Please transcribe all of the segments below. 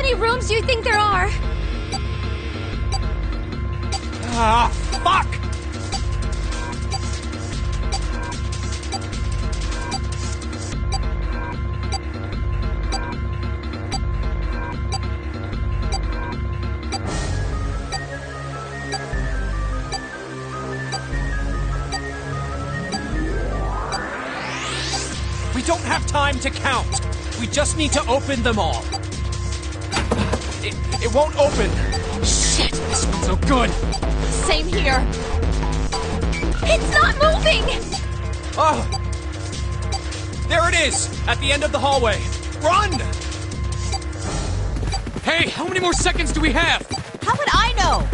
many rooms do you think there are? Ah, fuck! We don't have time to count. We just need to open them all. It won't open. Shit, this one's no good. Same here. It's not moving! Oh! There it is! At the end of the hallway. Run! Hey, how many more seconds do we have? How would I know?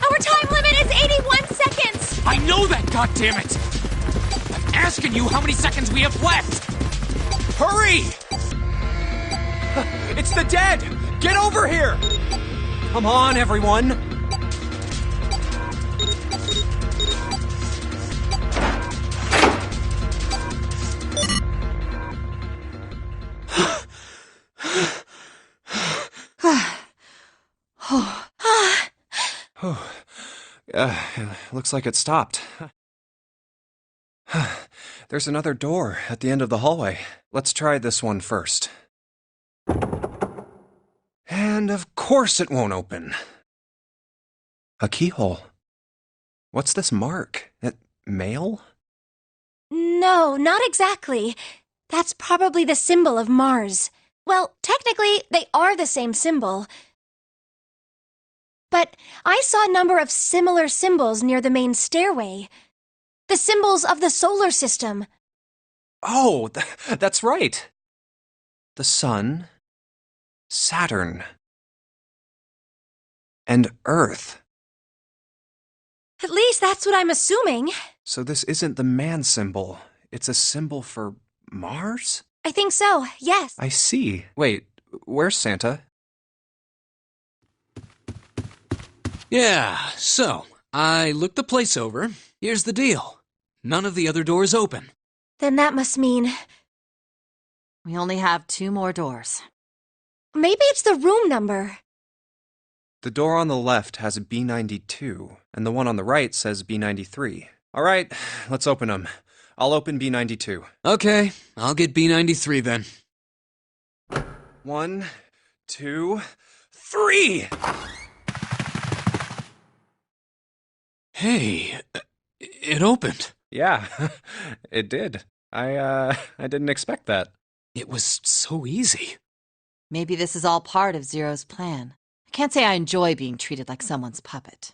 Our time limit is 81 seconds! I know that, goddammit! I'm asking you how many seconds we have left! Hurry! It's the dead! Get over here! Come on, everyone! Looks like it stopped. There's another door at the end of the hallway. Let's try this one first. And of course it won't open. A keyhole. What's this mark? Mail? No, not exactly. That's probably the symbol of Mars. Well, technically, they are the same symbol. But I saw a number of similar symbols near the main stairway. The symbols of the solar system. Oh, that's right. The Sun, Saturn, and Earth. At least that's what I'm assuming. So this isn't the man symbol. It's a symbol for Mars? I think so, yes. I see. Wait, where's Santa? Yeah, so, I looked the place over. Here's the deal. None of the other doors open. Then that must mean... We only have 2 more doors. Maybe it's the room number. The door on the left has B92, and the one on the right says B93. All right, let's open them. I'll open B92. Okay, I'll get B93 then. 1, 2, 3! Hey, it opened. Yeah, it did. I didn't expect that. It was so easy. Maybe this is all part of Zero's plan. I can't say I enjoy being treated like someone's puppet.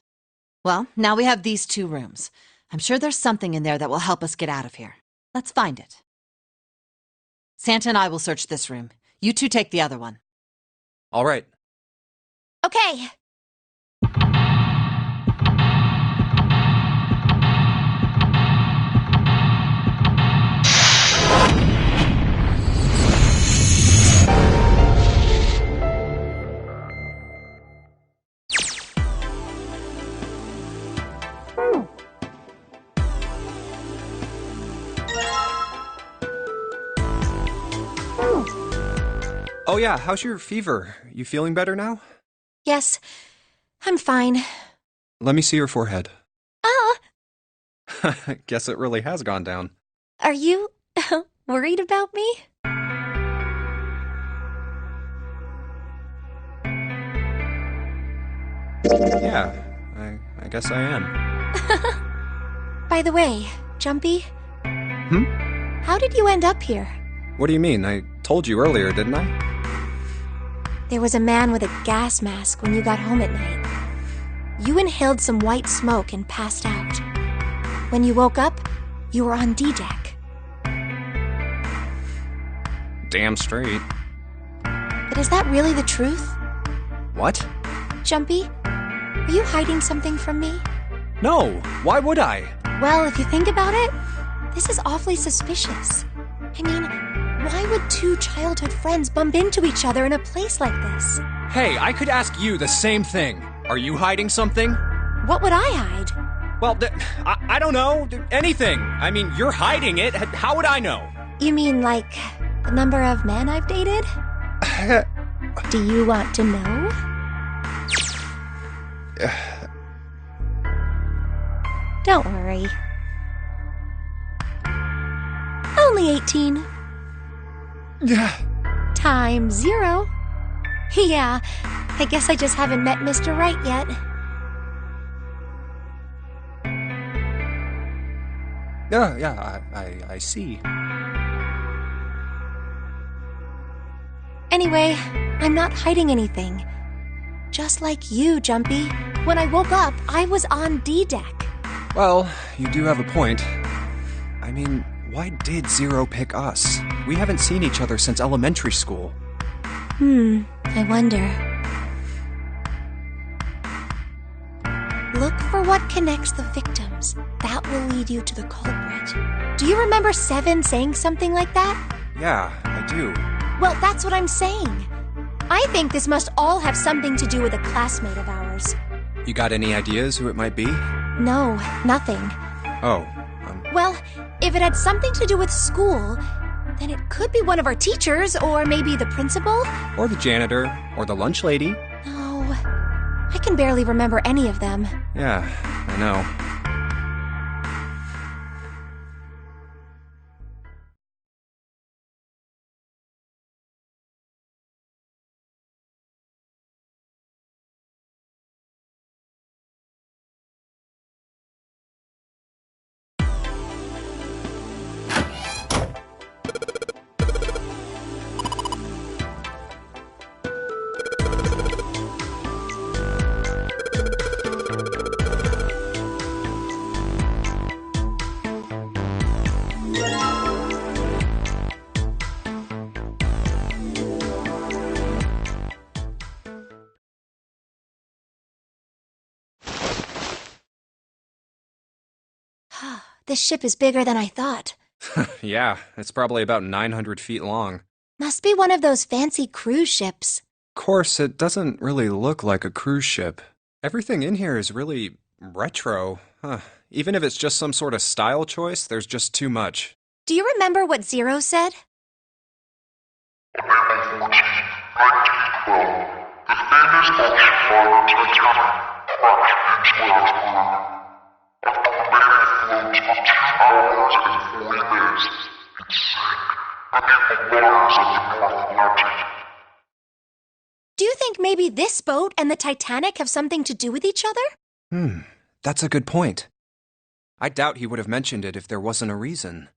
Well, now we have these 2 rooms. I'm sure there's something in there that will help us get out of here. Let's find it. Santa and I will search this room. You 2 take the other one. All right. Okay. Oh yeah, how's your fever? You feeling better now? Yes, I'm fine. Let me see your forehead. Oh, Guess it really has gone down. are you worried about me? Yeah, I guess I am. By the way, Jumpy, how did you end up here? What do you mean? I told you earlier, didn't I? There was a man with a gas mask when you got home at night. You inhaled some white smoke and passed out. When you woke up, you were on D-Deck. Damn straight. But is that really the truth? What? Jumpy, are you hiding something from me? No, why would I? Well, if you think about it, this is awfully suspicious. I mean, why would 2 childhood friends bump into each other in a place like this? Hey, I could ask you the same thing. Are you hiding something? What would I hide? Well, I don't know. Anything. I mean, you're hiding it. How would I know? You mean like the number of men I've dated? Do you want to know? Don't worry. Only 18. Yeah. Times 0. Yeah, I guess I just haven't met Mr. Right yet. Yeah, I see. Anyway, I'm not hiding anything. Just like you, Jumpy. When I woke up, I was on D-Deck. Well, you do have a point. I mean, why did Zero pick us? We haven't seen each other since elementary school. I wonder. Look for what connects the victims. That will lead you to the culprit. Do you remember Seven saying something like that? Yeah, I do. Well, that's what I'm saying. I think this must all have something to do with a classmate of ours. You got any ideas who it might be? No, nothing. Oh, Well, if it had something to do with school, then it could be one of our teachers, or maybe the principal. or the janitor, or the lunch lady. No, I can barely remember any of them. Yeah, I know. This ship is bigger than I thought. Yeah, it's probably about 900 feet long. Must be one of those fancy cruise ships. Of course, it doesn't really look like a cruise ship. Everything in here is really retro. Even if it's just some sort of style choice, there's just too much. Do you remember what Zero said? On April 14, 1912, the famous ocean liner Titanic crashed into iceberg. After remaining afloat for 2 hours and 40 minutes, it sank beneath the waters of the North Atlantic. Do you think maybe this boat and the Titanic have something to do with each other? That's a good point. I doubt he would have mentioned it if there wasn't a reason.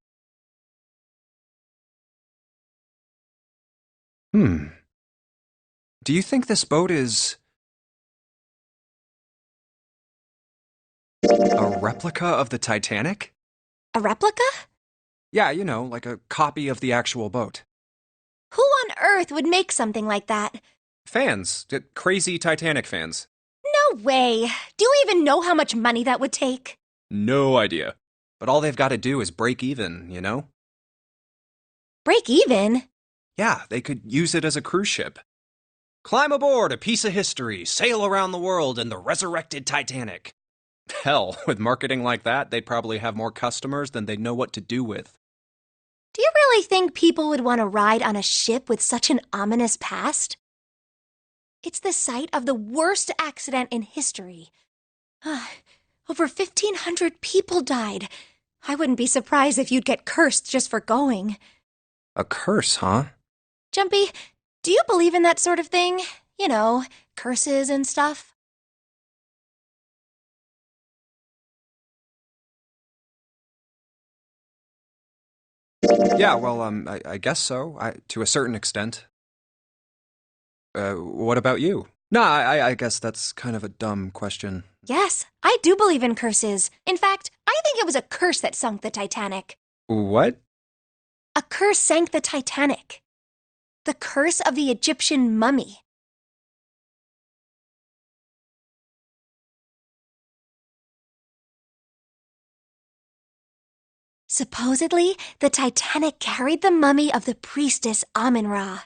Do you think this boat is a replica of the Titanic? A replica? Yeah, you know, like a copy of the actual boat. Who on earth would make something like that? Fans, crazy Titanic fans. No way. Do you even know how much money that would take? No idea. But all they've got to do is break even, you know? Break even? Yeah, they could use it as a cruise ship. Climb aboard a piece of history, sail around the world in the resurrected Titanic. Hell, with marketing like that, they'd probably have more customers than they'd know what to do with. Do you really think people would want to ride on a ship with such an ominous past? It's the site of the worst accident in history. Over 1,500 people died. I wouldn't be surprised if you'd get cursed just for going. A curse, huh? Jumpy, do you believe in that sort of thing? You know, curses and stuff? Yeah, well, I guess so, to a certain extent. What about you? No, I guess that's kind of a dumb question. Yes, I do believe in curses. In fact, I think it was a curse that sunk the Titanic. What? A curse sank the Titanic. The curse of the Egyptian mummy. Supposedly, the Titanic carried the mummy of the priestess Amun-Ra,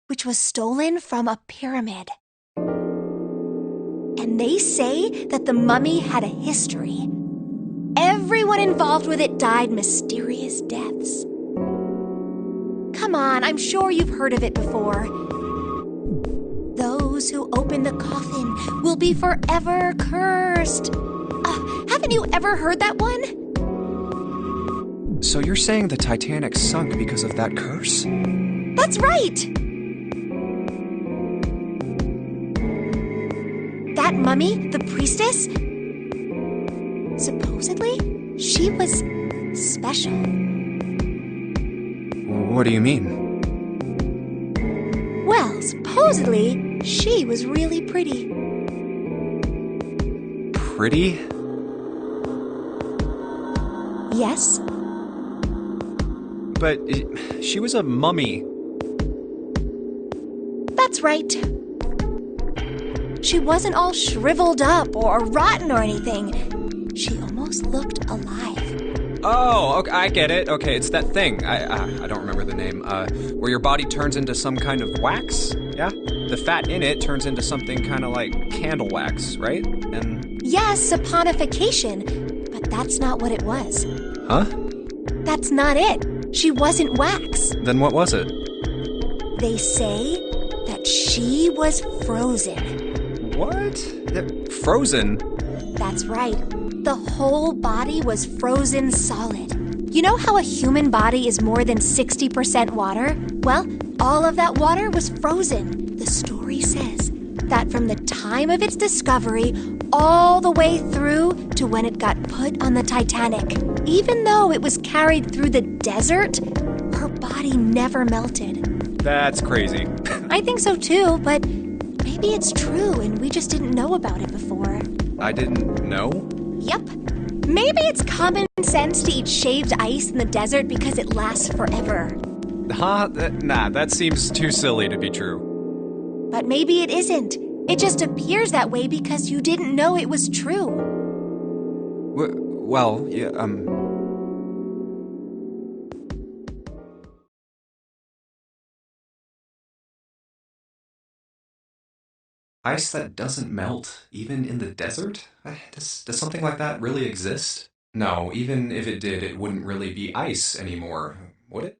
which was stolen from a pyramid. And they say that the mummy had a history. Everyone involved with it died mysterious deaths. Come on, I'm sure you've heard of it before. those who open the coffin will be forever cursed. Haven't you ever heard that one? So you're saying the Titanic sunk because of that curse? That's right! That mummy, the priestess, supposedly, she was special. What do you mean? Well, supposedly, she was really pretty. Pretty? Yes? But she was a mummy. That's right. She wasn't all shriveled up or rotten or anything. She almost looked alive. Oh, okay, I get it. Okay, it's that thing. I don't remember the name. Where your body turns into some kind of wax? Yeah? The fat in it turns into something kind of like candle wax, right? And... Yes, saponification. But that's not what it was. Huh? That's not it. She wasn't wax. Then what was it? They say that she was frozen. What? Frozen? That's right. The whole body was frozen solid. You know how a human body is more than 60% water? Well, all of that water was frozen. The story says that from the time of its discovery all the way through to when it got put on the Titanic, even though it was carried through the desert, her body never melted. That's crazy. I think so too, but maybe it's true and we just didn't know about it before. I didn't know? Yep. Maybe it's common sense to eat shaved ice in the desert because it lasts forever. Huh? Nah, that seems too silly to be true. But maybe it isn't. It just appears that way because you didn't know it was true. Well, yeah, Ice that doesn't melt, even in the desert? Does something like that really exist? No, even if it did, it wouldn't really be ice anymore, would it?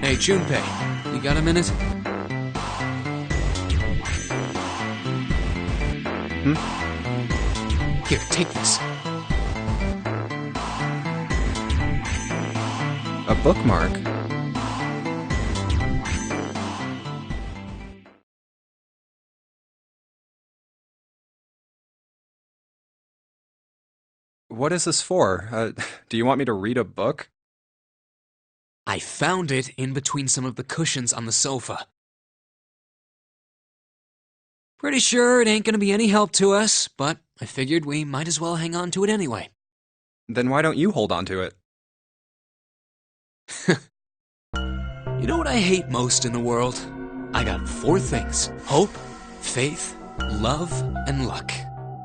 Hey, Junpei, you got a minute? Here, take this. A bookmark? What is this for? Do you want me to read a book? I found it in between some of the cushions on the sofa. Pretty sure it ain't gonna be any help to us, but I figured we might as well hang on to it anyway. Then why don't you hold on to it? You know what I hate most in the world? I got 4 things: hope, faith, love, and luck.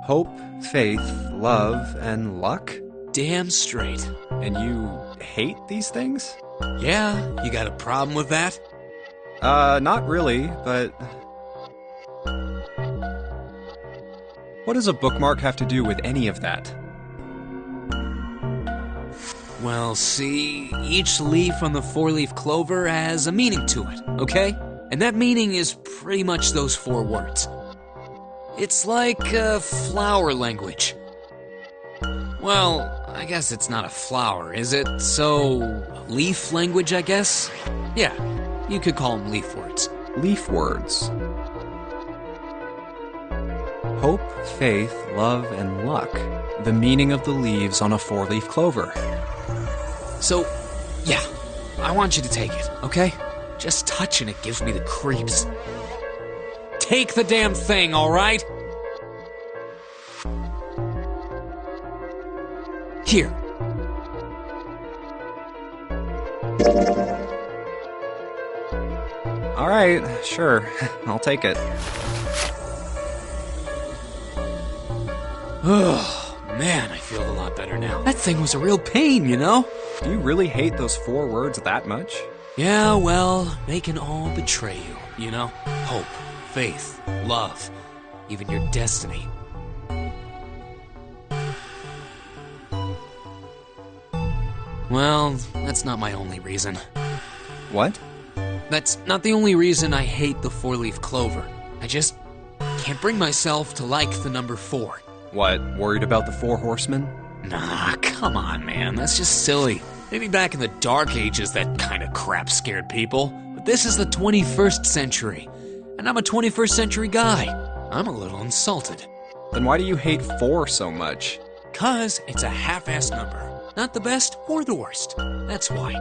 Hope, faith, love, and luck? Damn straight. And you hate these things? Yeah, you got a problem with that? Not really, but... What does a bookmark have to do with any of that? Well, see, each leaf on the 4-leaf clover has a meaning to it, okay? And that meaning is pretty much those 4 words. It's like flower language. Well, I guess it's not a flower, is it? So, leaf language, I guess? Yeah, you could call them leaf words. Leaf words. Hope, faith, love, and luck. The meaning of the leaves on a 4-leaf clover. So, yeah, I want you to take it, okay? Just touching it gives me the creeps. Take the damn thing, alright? Here. Alright, sure. I'll take it. Oh, man, I feel a lot better now. That thing was a real pain, you know? Do you really hate those 4 words that much? Yeah, well, they can all betray you, you know? Hope, faith, love, even your destiny. Well, that's not my only reason. What? That's not the only reason I hate the 4-leaf clover. I just can't bring myself to like the number 4. What, worried about the 4 horsemen? Nah, come on, man. That's just silly. Maybe back in the Dark Ages that kind of crap scared people. But this is the 21st century. And I'm a 21st century guy. I'm a little insulted. Then why do you hate 4 so much? 'Cause it's a half-assed number. Not the best or the worst. That's why.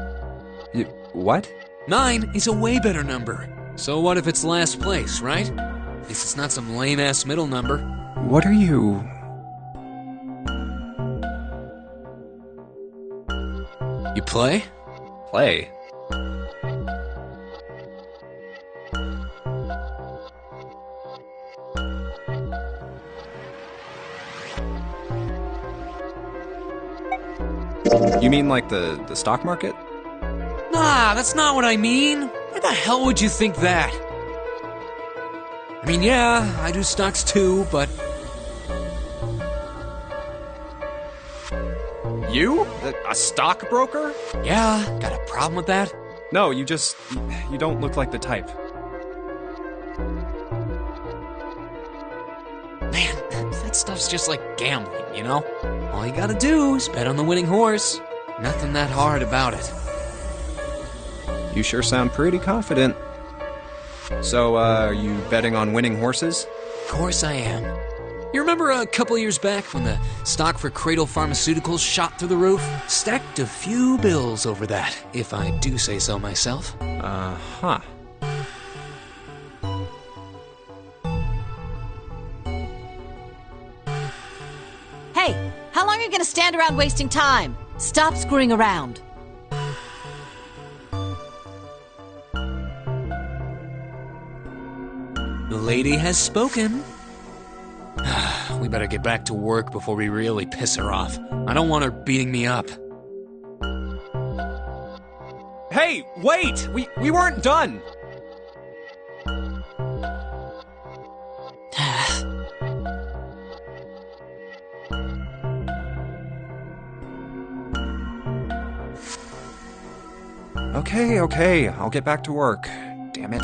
What? 9 is a way better number. So what if it's last place, right? At least it's not some lame-ass middle number. What are you... You play? Play? You mean like the stock market? Nah, that's not what I mean. Why the hell would you think that? I mean, yeah, I do stocks too, but... You? A stockbroker? Yeah, got a problem with that? No, you don't look like the type. Man, that stuff's just like gambling, you know? All you gotta do is bet on the winning horse. Nothing that hard about it. You sure sound pretty confident. So, are you betting on winning horses? Of course I am. You remember a couple years back when the stock for Cradle Pharmaceuticals shot through the roof? Stacked a few bills over that, if I do say so myself. Uh-huh. Hey, how long are you gonna stand around wasting time? Stop screwing around. The lady has spoken. We better get back to work before we really piss her off. I don't want her beating me up. Hey, wait! We weren't done! Okay, I'll get back to work. Damn it.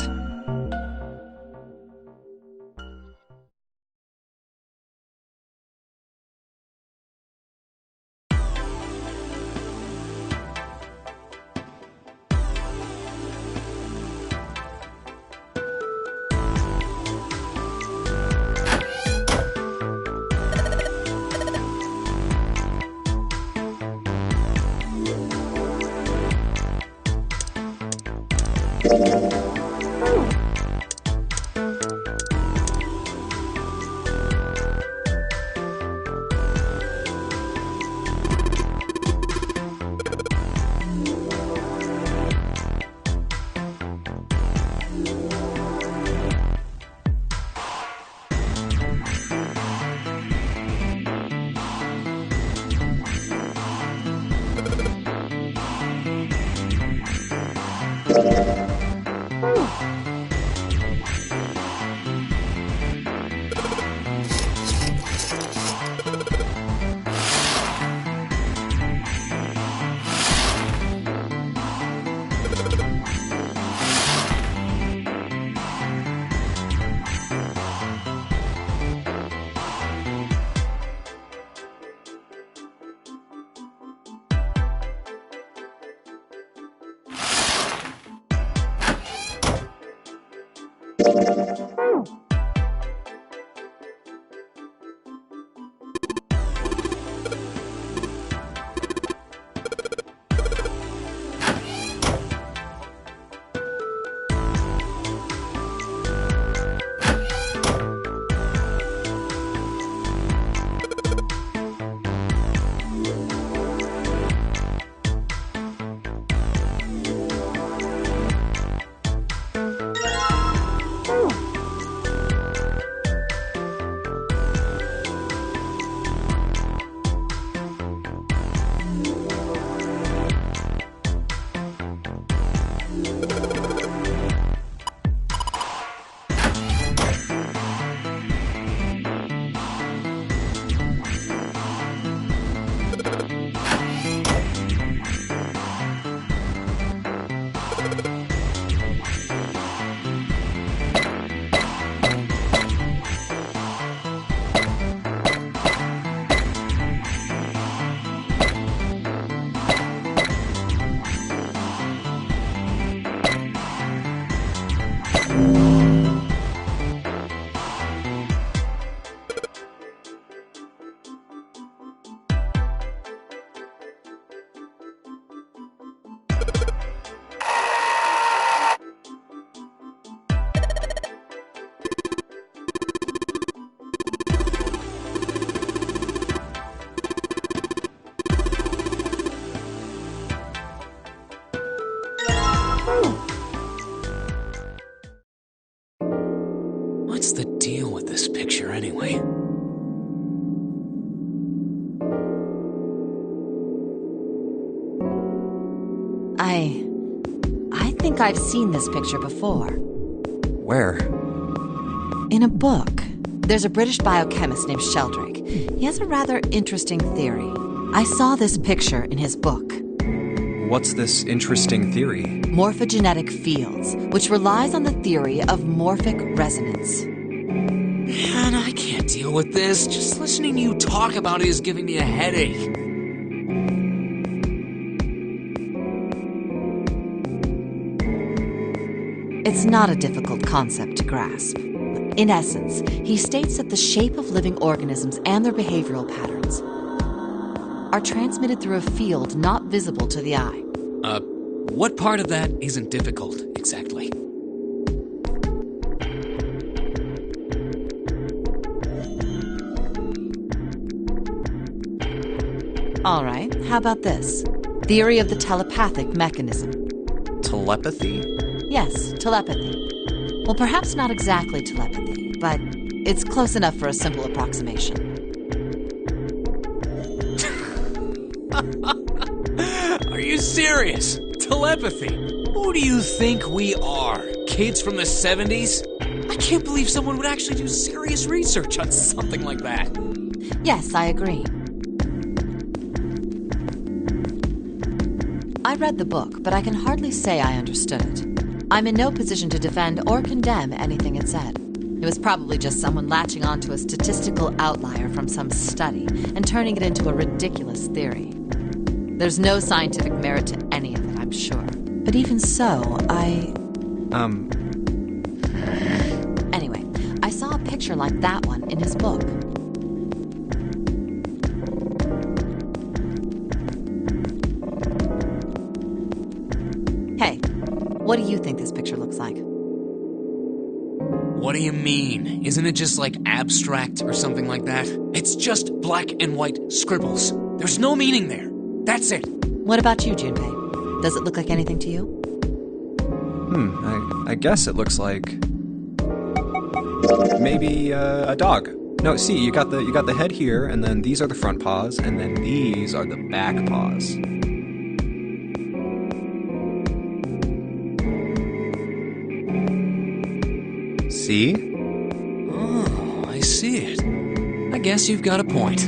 What's the deal with this picture anyway? I think I've seen this picture before. Where? In a book. There's a British biochemist named Sheldrake. He has a rather interesting theory. I saw this picture in his book. What's this interesting theory? Morphogenetic fields, which relies on the theory of morphic resonance. Man, I can't deal with this. Just listening to you talk about it is giving me a headache. It's not a difficult concept to grasp. In essence, he states that the shape of living organisms and their behavioral patterns are transmitted through a field not visible to the eye. What part of that isn't difficult, exactly? All right, how about this? Theory of the telepathic mechanism. Telepathy? Yes, telepathy. Well, perhaps not exactly telepathy, but it's close enough for a simple approximation. Are you serious? Telepathy? Who do you think we are? Kids from the 70s? I can't believe someone would actually do serious research on something like that. Yes, I agree. I read the book, but I can hardly say I understood it. I'm in no position to defend or condemn anything it said. It was probably just someone latching onto a statistical outlier from some study and turning it into a ridiculous theory. There's no scientific merit to any of it, I'm sure. But even so, Anyway, I saw a picture like that one in his book. Hey, what do you think this picture looks like? What do you mean? Isn't it just like abstract or something like that? It's just black and white scribbles. There's no meaning there. That's it. What about you, Junpei? Does it look like anything to you? I guess it looks like maybe a dog. No, see, you got the head here, and then these are the front paws, and then these are the back paws. See? Oh, I see it. I guess you've got a point.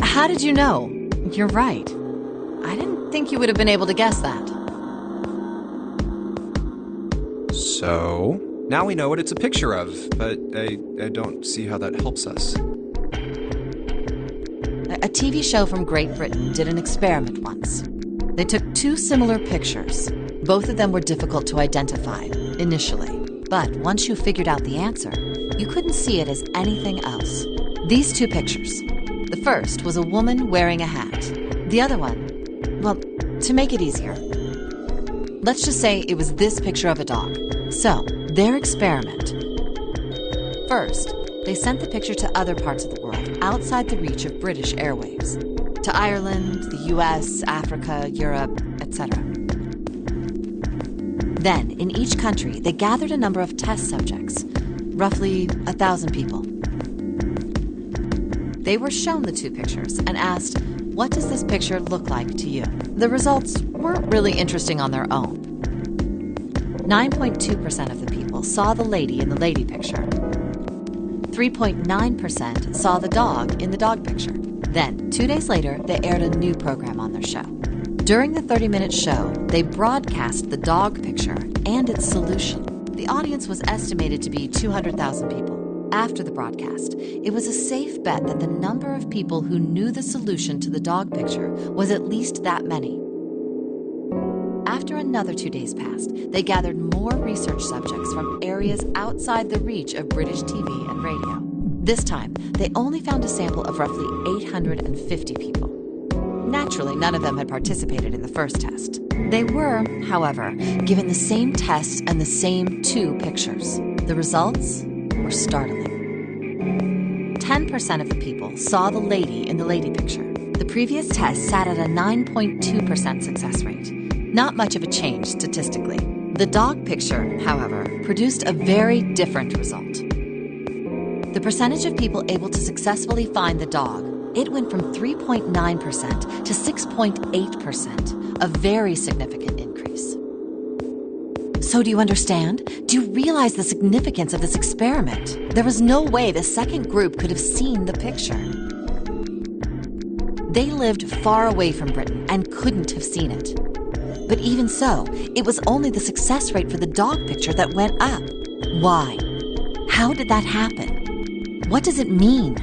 How did you know? You're right. I didn't think you would have been able to guess that. So, now we know what it's a picture of, but I don't see how that helps us. A TV show from Great Britain did an experiment once. They took two similar pictures. Both of them were difficult to identify, initially. But once you figured out the answer, you couldn't see it as anything else. These two pictures. The first was a woman wearing a hat. The other one, well, to make it easier, let's just say it was this picture of a dog. So, their experiment. First, they sent the picture to other parts of the world outside the reach of British airwaves. To Ireland, the US, Africa, Europe, etc. Then, in each country, they gathered a number of test subjects, roughly 1,000 people. They were shown the two pictures and asked, what does this picture look like to you? The results weren't really interesting on their own. 9.2% of the people saw the lady in the lady picture. 3.9% saw the dog in the dog picture. Then, 2 days later, they aired a new program on their show. During the 30-minute show, they broadcast the dog picture and its solution. The audience was estimated to be 200,000 people. After the broadcast, it was a safe bet that the number of people who knew the solution to the dog picture was at least that many. After another 2 days passed, they gathered more research subjects from areas outside the reach of British TV and radio. This time, they only found a sample of roughly 850 people. Naturally, none of them had participated in the first test. They were, however, given the same test and the same two pictures. The results were startling. 10% of the people saw the lady in the lady picture. The previous test sat at a 9.2% success rate. Not much of a change statistically. The dog picture, however, produced a very different result. The percentage of people able to successfully find the dog, it went from 3.9% to 6.8%, a very significant increase. So do you understand? Do you realize the significance of this experiment? There was no way the second group could have seen the picture. They lived far away from Britain and couldn't have seen it. But even so, it was only the success rate for the dog picture that went up. Why? How did that happen? What does it mean?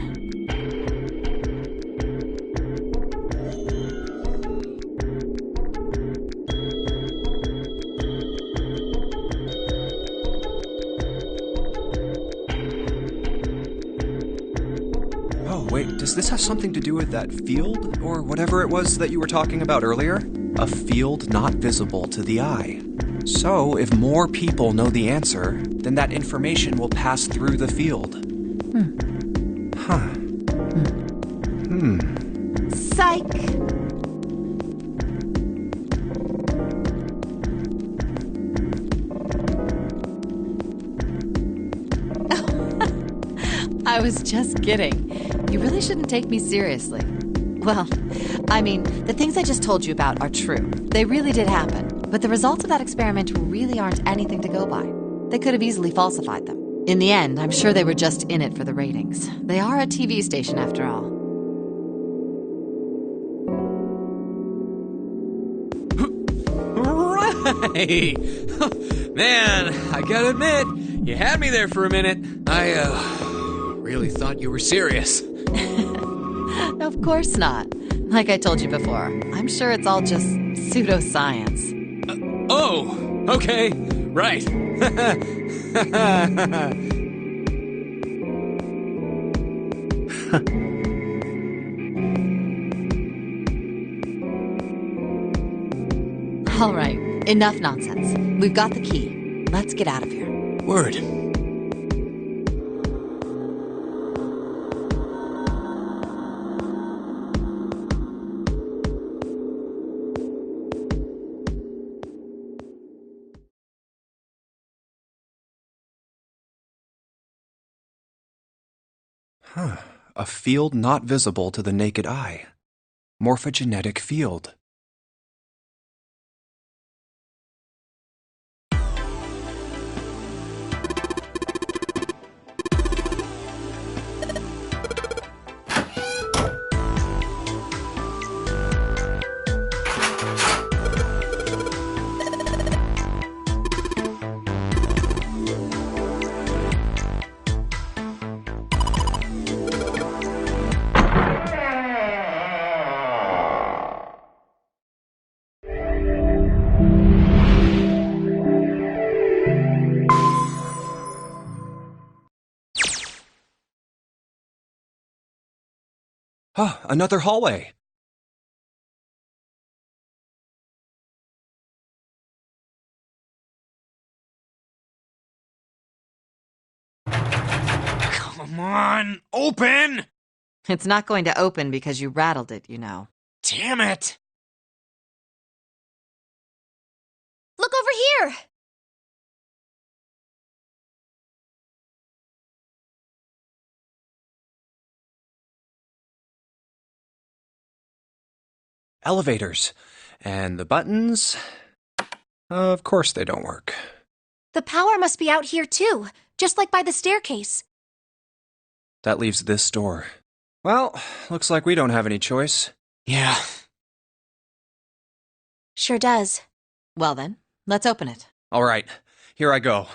Oh, wait, does this have something to do with that field, or whatever it was that you were talking about earlier? A field not visible to the eye. So, if more people know the answer, then that information will pass through the field. Psych! I was just kidding. You really shouldn't take me seriously. Well, I mean, the things I just told you about are true. They really did happen. But the results of that experiment really aren't anything to go by. They could have easily falsified them. In the end, I'm sure they were just in it for the ratings. They are a TV station after all. Right! Man, I gotta admit, you had me there for a minute. I, really thought you were serious. Of course not. Like I told you before, I'm sure it's all just pseudoscience. Oh, okay, right. All right, enough nonsense. We've got the key. Let's get out of here. Word. A field not visible to the naked eye. Morphogenetic field. Oh, another hallway. Come on, open! It's not going to open because you rattled it, you know. Damn it! Look over here! Elevators. And the buttons? Of course they don't work. The power must be out here too, just like by the staircase. That leaves this door. Well, looks like we don't have any choice. Yeah. Sure does. Well then, let's open it. All right, here I go.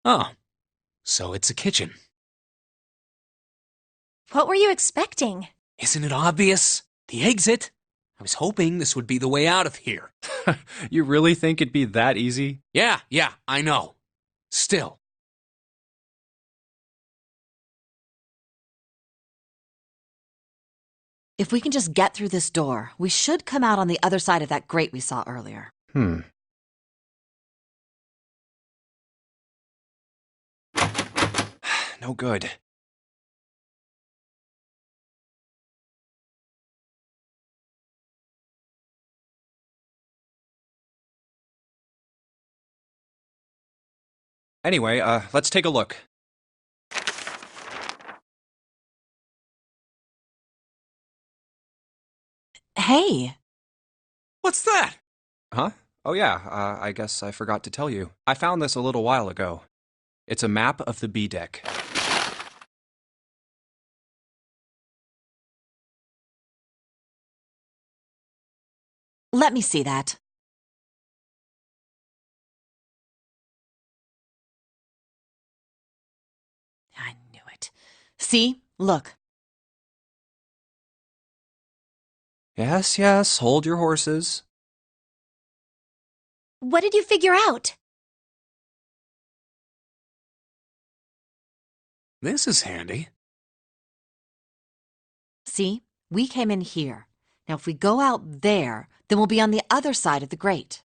Oh, so it's a kitchen. What were you expecting? Isn't it obvious? The exit? I was hoping this would be the way out of here. You really think it'd be that easy? Yeah, I know. Still. If we can just get through this door, we should come out on the other side of that grate we saw earlier. No good. Anyway, let's take a look. Hey! What's that? Huh? Oh yeah, I guess I forgot to tell you. I found this a little while ago. It's a map of the B deck. Let me see that. I knew it. See? Look. Yes, hold your horses. What did you figure out? This is handy. See? We came in here. Now if we go out there, then we'll be on the other side of the grate.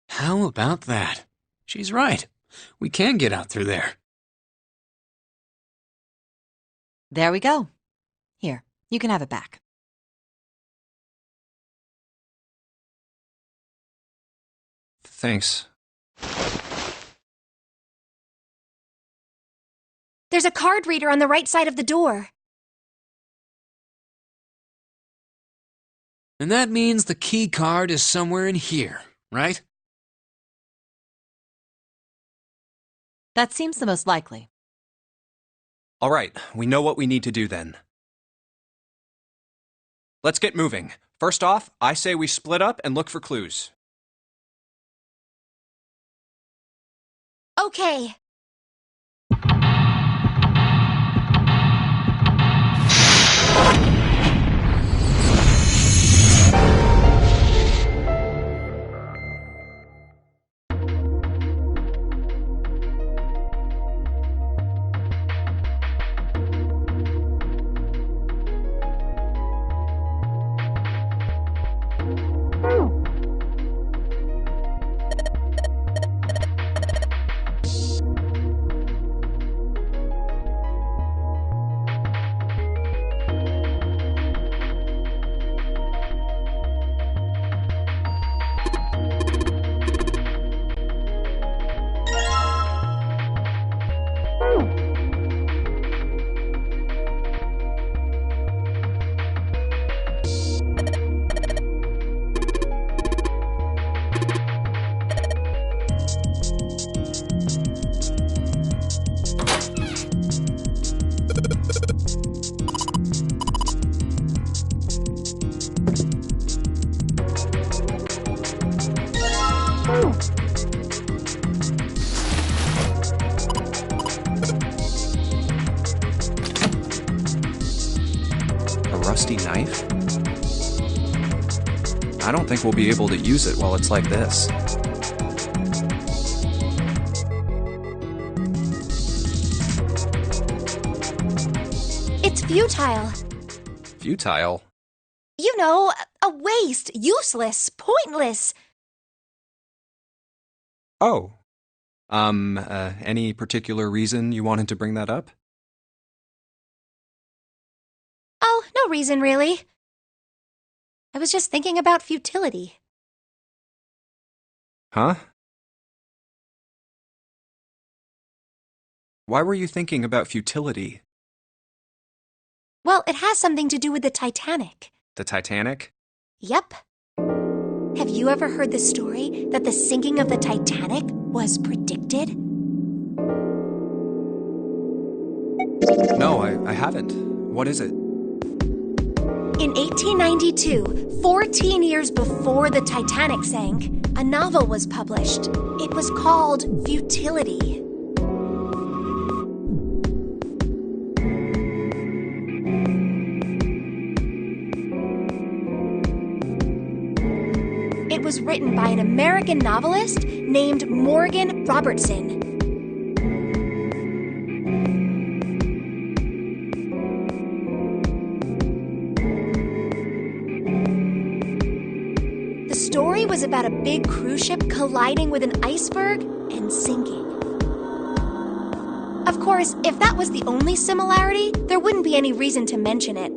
How about that? She's right. We can get out through there. There we go. Here, you can have it back. Thanks. There's a card reader on the right side of the door. And that means the key card is somewhere in here, right? That seems the most likely. All right, we know what we need to do then. Let's get moving. First off, I say we split up and look for clues. Okay. A rusty knife? I don't think we'll be able to use it while it's like this. It's futile. Futile? You know, a waste, useless, pointless. Oh. Any particular reason you wanted to bring that up? Oh, no reason really. I was just thinking about futility. Huh? Why were you thinking about futility? Well, it has something to do with the Titanic. The Titanic? Yep. Have you ever heard the story that the sinking of the Titanic was predicted? No, I haven't. What is it? In 1892, 14 years before the Titanic sank, a novel was published. It was called Futility. It was written by an American novelist named Morgan Robertson. The story was about a big cruise ship colliding with an iceberg and sinking. Of course, if that was the only similarity, there wouldn't be any reason to mention it.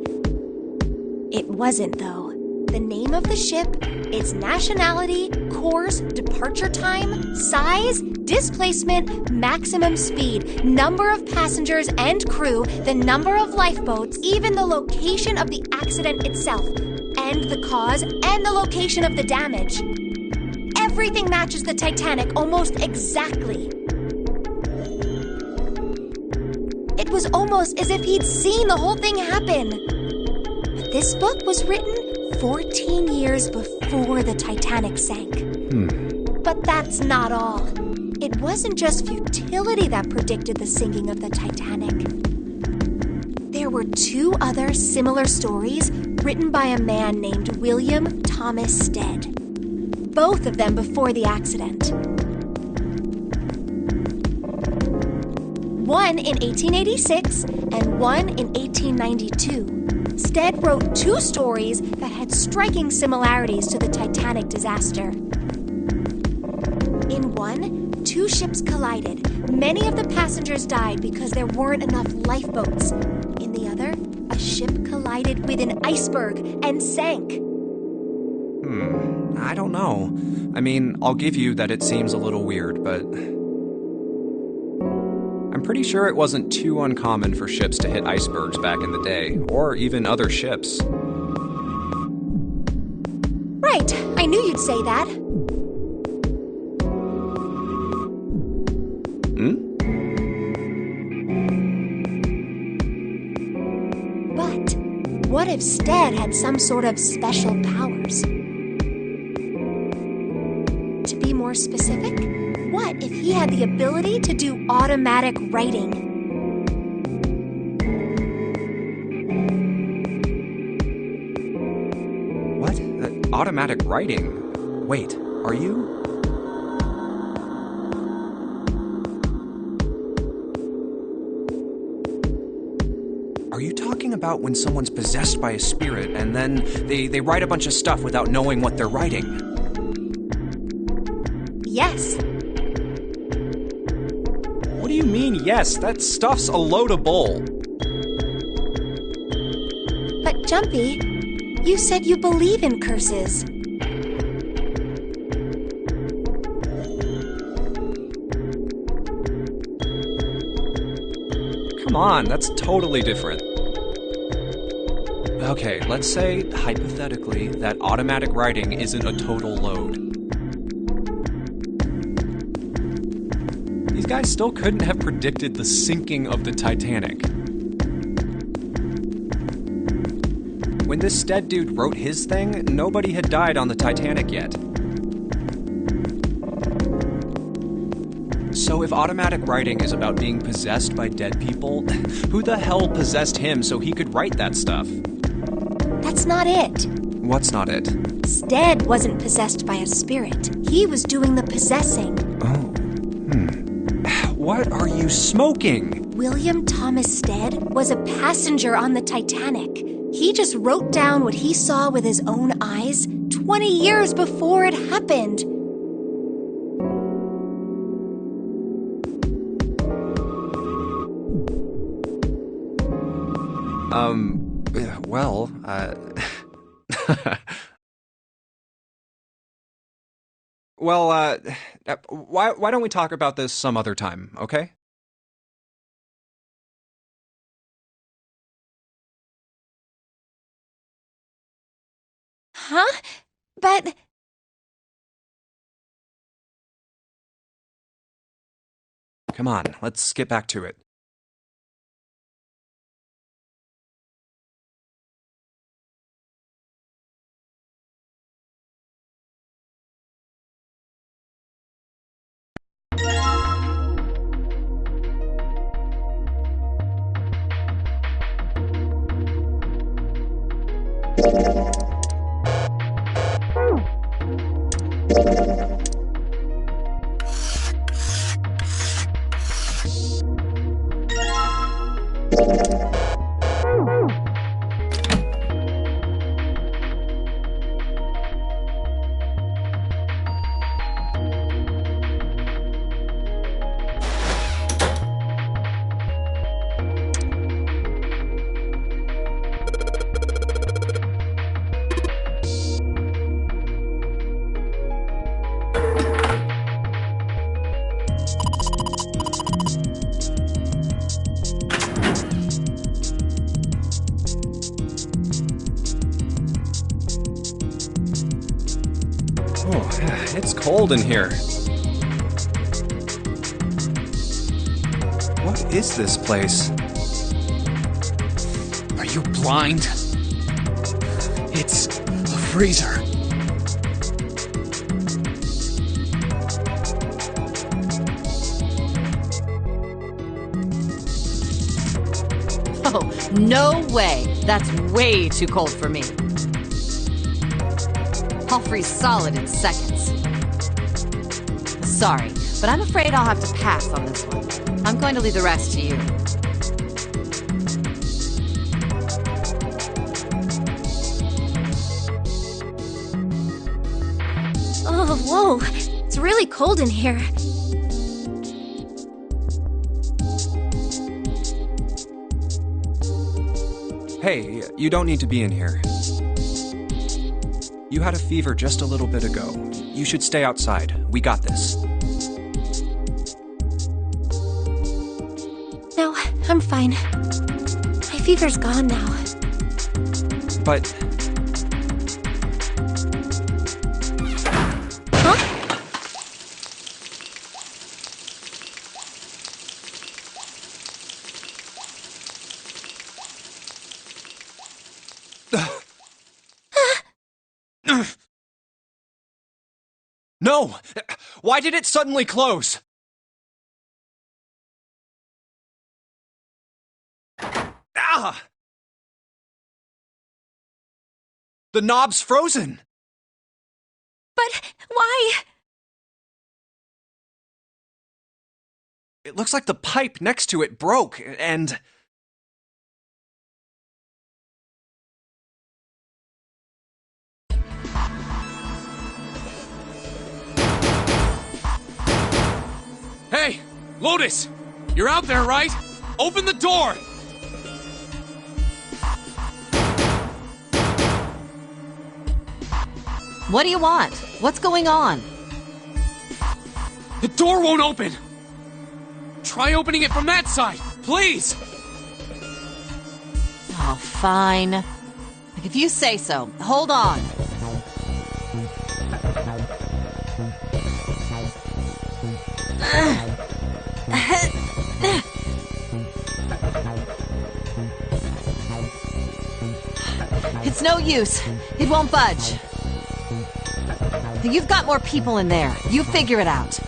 It wasn't, though. The name of the ship, its nationality, course, departure time, size, displacement, maximum speed, number of passengers and crew, the number of lifeboats, even the location of the accident itself, and the cause and the location of the damage. Everything matches the Titanic almost exactly. It was almost as if he'd seen the whole thing happen. But this book was written 14 years before the Titanic sank. But that's not all. It wasn't just futility that predicted the sinking of the Titanic. There were two other similar stories written by a man named William Thomas Stead. Both of them before the accident. One in 1886 and one in 1892. Stead wrote two stories that had striking similarities to the Titanic disaster. In one, two ships collided. Many of the passengers died because there weren't enough lifeboats. In the other, a ship collided with an iceberg and sank. I don't know. I mean, I'll give you that it seems a little weird, but I'm pretty sure it wasn't too uncommon for ships to hit icebergs back in the day, or even other ships. Right, I knew you'd say that. But what if Stead had some sort of special powers? To be more specific, what if he had the ability to do automatic writing? What? Automatic writing? Wait, are you? Are you talking about when someone's possessed by a spirit and then they write a bunch of stuff without knowing what they're writing? Yes. What do you mean, yes? That stuff's a load of bull. But Jumpy, you said you believe in curses. Come on, that's totally different. Okay, let's say, hypothetically, that automatic writing isn't a total load. These guys still couldn't have predicted the sinking of the Titanic. When this Stead dude wrote his thing, nobody had died on the Titanic yet. So if automatic writing is about being possessed by dead people, who the hell possessed him so he could write that stuff? That's not it. What's not it? Stead wasn't possessed by a spirit. He was doing the possessing. Oh. What are you smoking? William Thomas Stead was a passenger on the Titanic. He just wrote down what he saw with his own eyes 20 years before it happened. Well, Well, why don't we talk about this some other time, okay? Huh? But... Come on, let's get back to it. It's cold in here. What is this place? Are you blind? It's a freezer. Oh, no way. That's way too cold for me. I'll freeze solid in seconds. Sorry, but I'm afraid I'll have to pass on this one. I'm going to leave the rest to you. Oh, whoa. It's really cold in here. Hey, you don't need to be in here. You had a fever just a little bit ago. You should stay outside. We got this. No, I'm fine. My fever's gone now. But... Huh? No! Why did it suddenly close? Ah! The knob's frozen! But why? It looks like the pipe next to it broke, and... Hey, Lotus! You're out there, right? Open the door! What do you want? What's going on? The door won't open! Try opening it from that side, please! Oh, fine. Like, if you say so. Hold on. It's no use. It won't budge. You've got more people in there. You figure it out.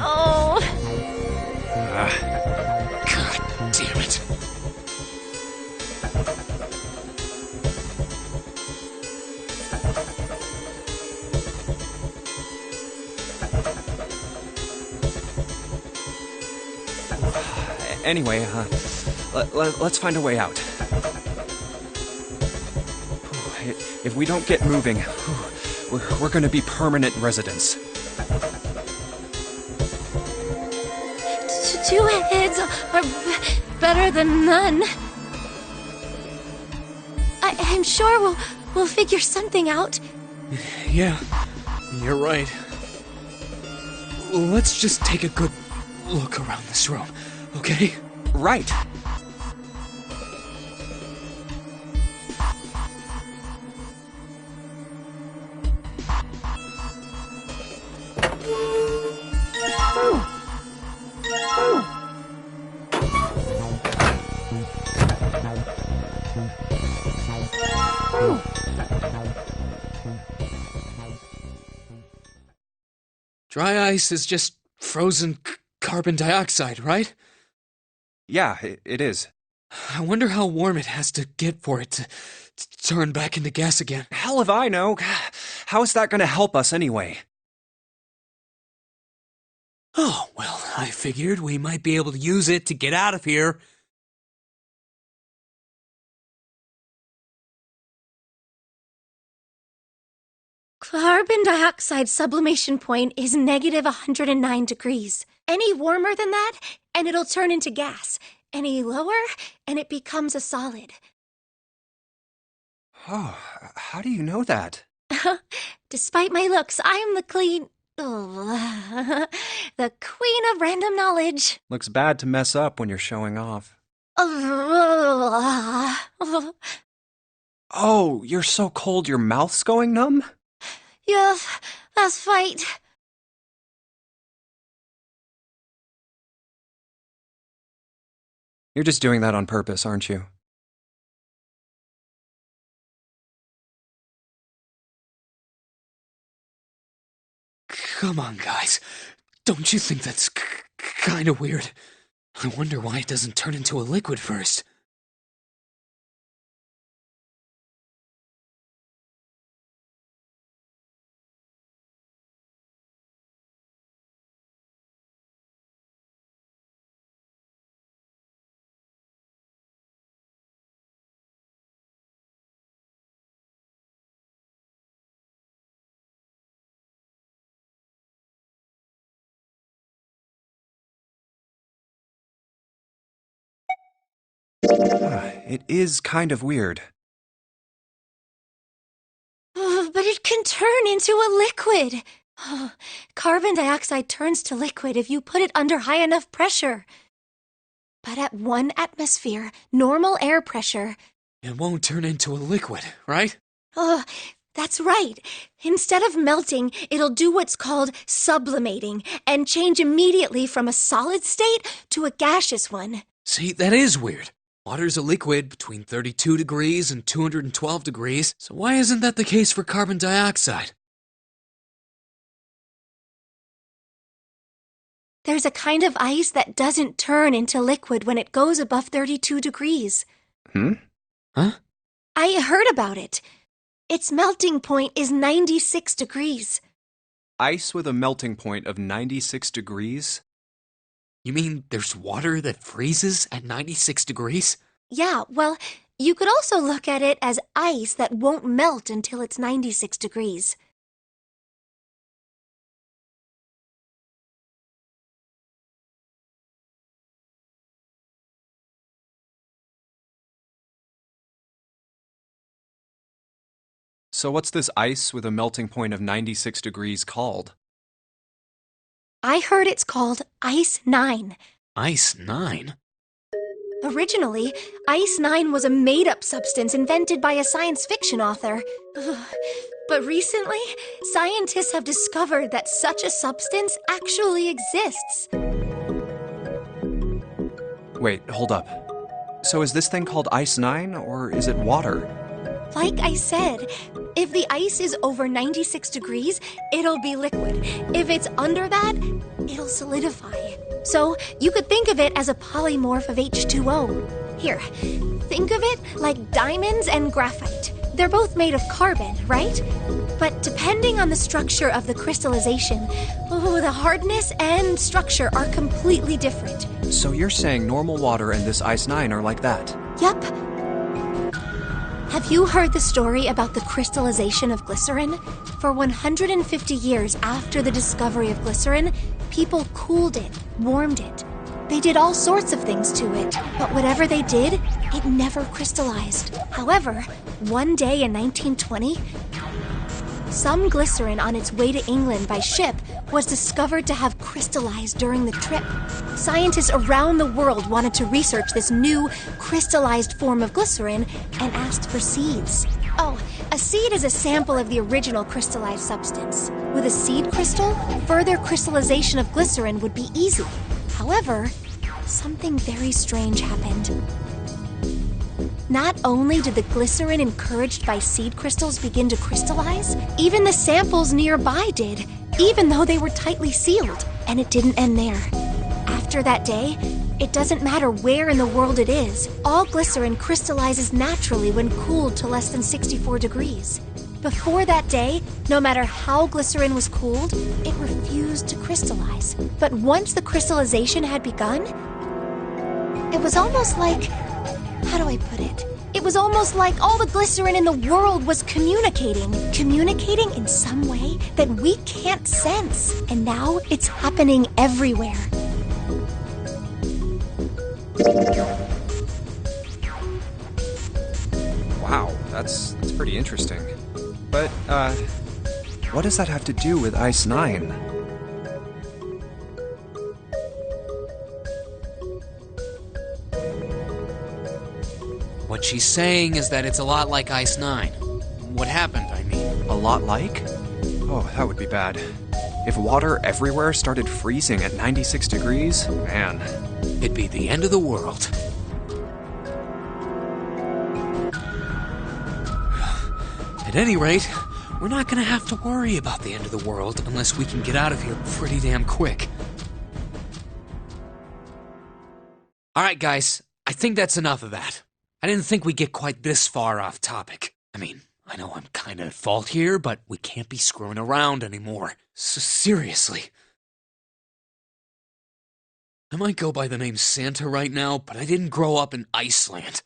Oh, God damn it. Anyway, let's find a way out. If we don't get moving, we're gonna be permanent residents. two heads are better than none. I'm sure we'll figure something out. Yeah, you're right. Let's just take a good look around this room, okay? Right. Dry ice is just frozen carbon dioxide, right? Yeah, it is. I wonder how warm it has to get for it to turn back into gas again. Hell if I know. How is that gonna help us anyway? Oh, well, I figured we might be able to use it to get out of here. Carbon dioxide sublimation point is negative 109 degrees. Any warmer than that, and it'll turn into gas. Any lower, and it becomes a solid. Oh, how do you know that? Despite my looks, I'm the the queen of random knowledge. Looks bad to mess up when you're showing off. Oh, you're so cold your mouth's going numb? Yes, let's fight. You're just doing that on purpose, aren't you? Come on, guys. Don't you think that's kind of weird? I wonder why it doesn't turn into a liquid first. It is kind of weird. But it can turn into a liquid. Carbon dioxide turns to liquid if you put it under high enough pressure. But at 1 atmosphere, normal air pressure... It won't turn into a liquid, right? That's right. Instead of melting, it'll do what's called sublimating and change immediately from a solid state to a gaseous one. See, that is weird. Water's a liquid between 32 degrees and 212 degrees, so why isn't that the case for carbon dioxide? There's a kind of ice that doesn't turn into liquid when it goes above 32 degrees. Huh? I heard about it. Its melting point is 96 degrees. Ice with a melting point of 96 degrees? You mean there's water that freezes at 96 degrees? Yeah, well, you could also look at it as ice that won't melt until it's 96 degrees. So what's this ice with a melting point of 96 degrees called? I heard it's called Ice 9. Ice 9? Originally, Ice 9 was a made-up substance invented by a science fiction author. But recently, scientists have discovered that such a substance actually exists. Wait, hold up. So is this thing called Ice 9, or is it water? Like I said, if the ice is over 96 degrees, it'll be liquid. If it's under that, it'll solidify. So you could think of it as a polymorph of H2O. Here, think of it like diamonds and graphite. They're both made of carbon, right? But depending on the structure of the crystallization, the hardness and structure are completely different. So you're saying normal water and this Ice 9 are like that? Yep. Have you heard the story about the crystallization of glycerin? For 150 years after the discovery of glycerin, people cooled it, warmed it. They did all sorts of things to it, but whatever they did, it never crystallized. However, one day in 1920, some glycerin on its way to England by ship was discovered to have crystallized during the trip. Scientists around the world wanted to research this new crystallized form of glycerin and asked for seeds. Oh, a seed is a sample of the original crystallized substance. With a seed crystal, further crystallization of glycerin would be easy. However, something very strange happened. Not only did the glycerin encouraged by seed crystals begin to crystallize, even the samples nearby did, even though they were tightly sealed. And it didn't end there. After that day, it doesn't matter where in the world it is, all glycerin crystallizes naturally when cooled to less than 64 degrees. Before that day, no matter how glycerin was cooled, it refused to crystallize. But once the crystallization had begun, it was almost like... how do I put it? It was almost like all the glycerin in the world was communicating in some way that we can't sense. And now it's happening everywhere. Wow, that's pretty interesting. But, what does that have to do with Ice 9? What she's saying is that it's a lot like Ice 9. What happened, I mean. A lot like? Oh, that would be bad. If water everywhere started freezing at 96 degrees, man. It'd be the end of the world. At any rate, we're not gonna have to worry about the end of the world unless we can get out of here pretty damn quick. Alright guys, I think that's enough of that. I didn't think we'd get quite this far off topic. I mean, I know I'm kinda at fault here, but we can't be screwing around anymore. So seriously. I might go by the name Santa right now, but I didn't grow up in Iceland.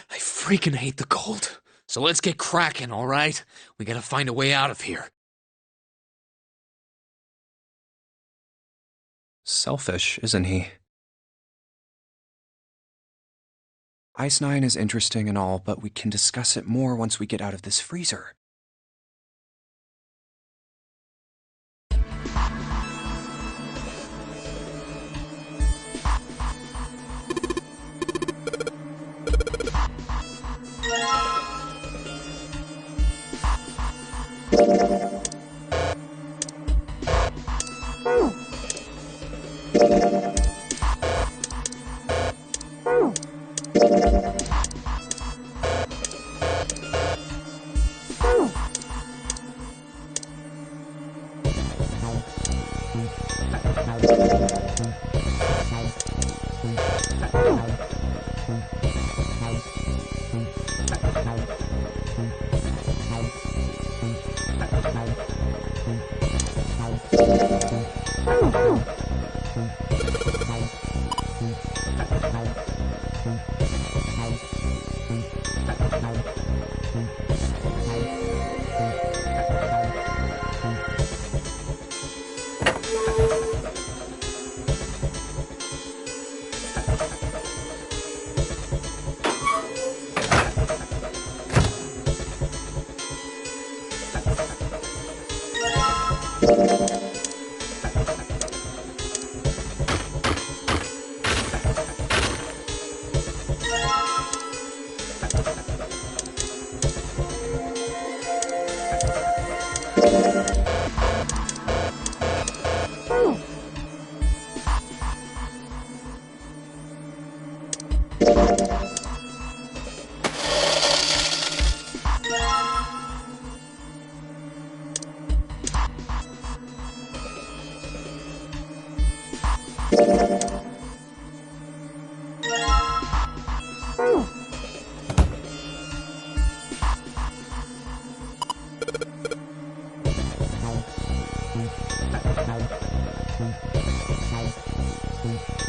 I freaking hate the cold. So let's get cracking, alright? We gotta find a way out of here. Selfish, isn't he? Ice 9 is interesting and all, but we can discuss it more once we get out of this freezer.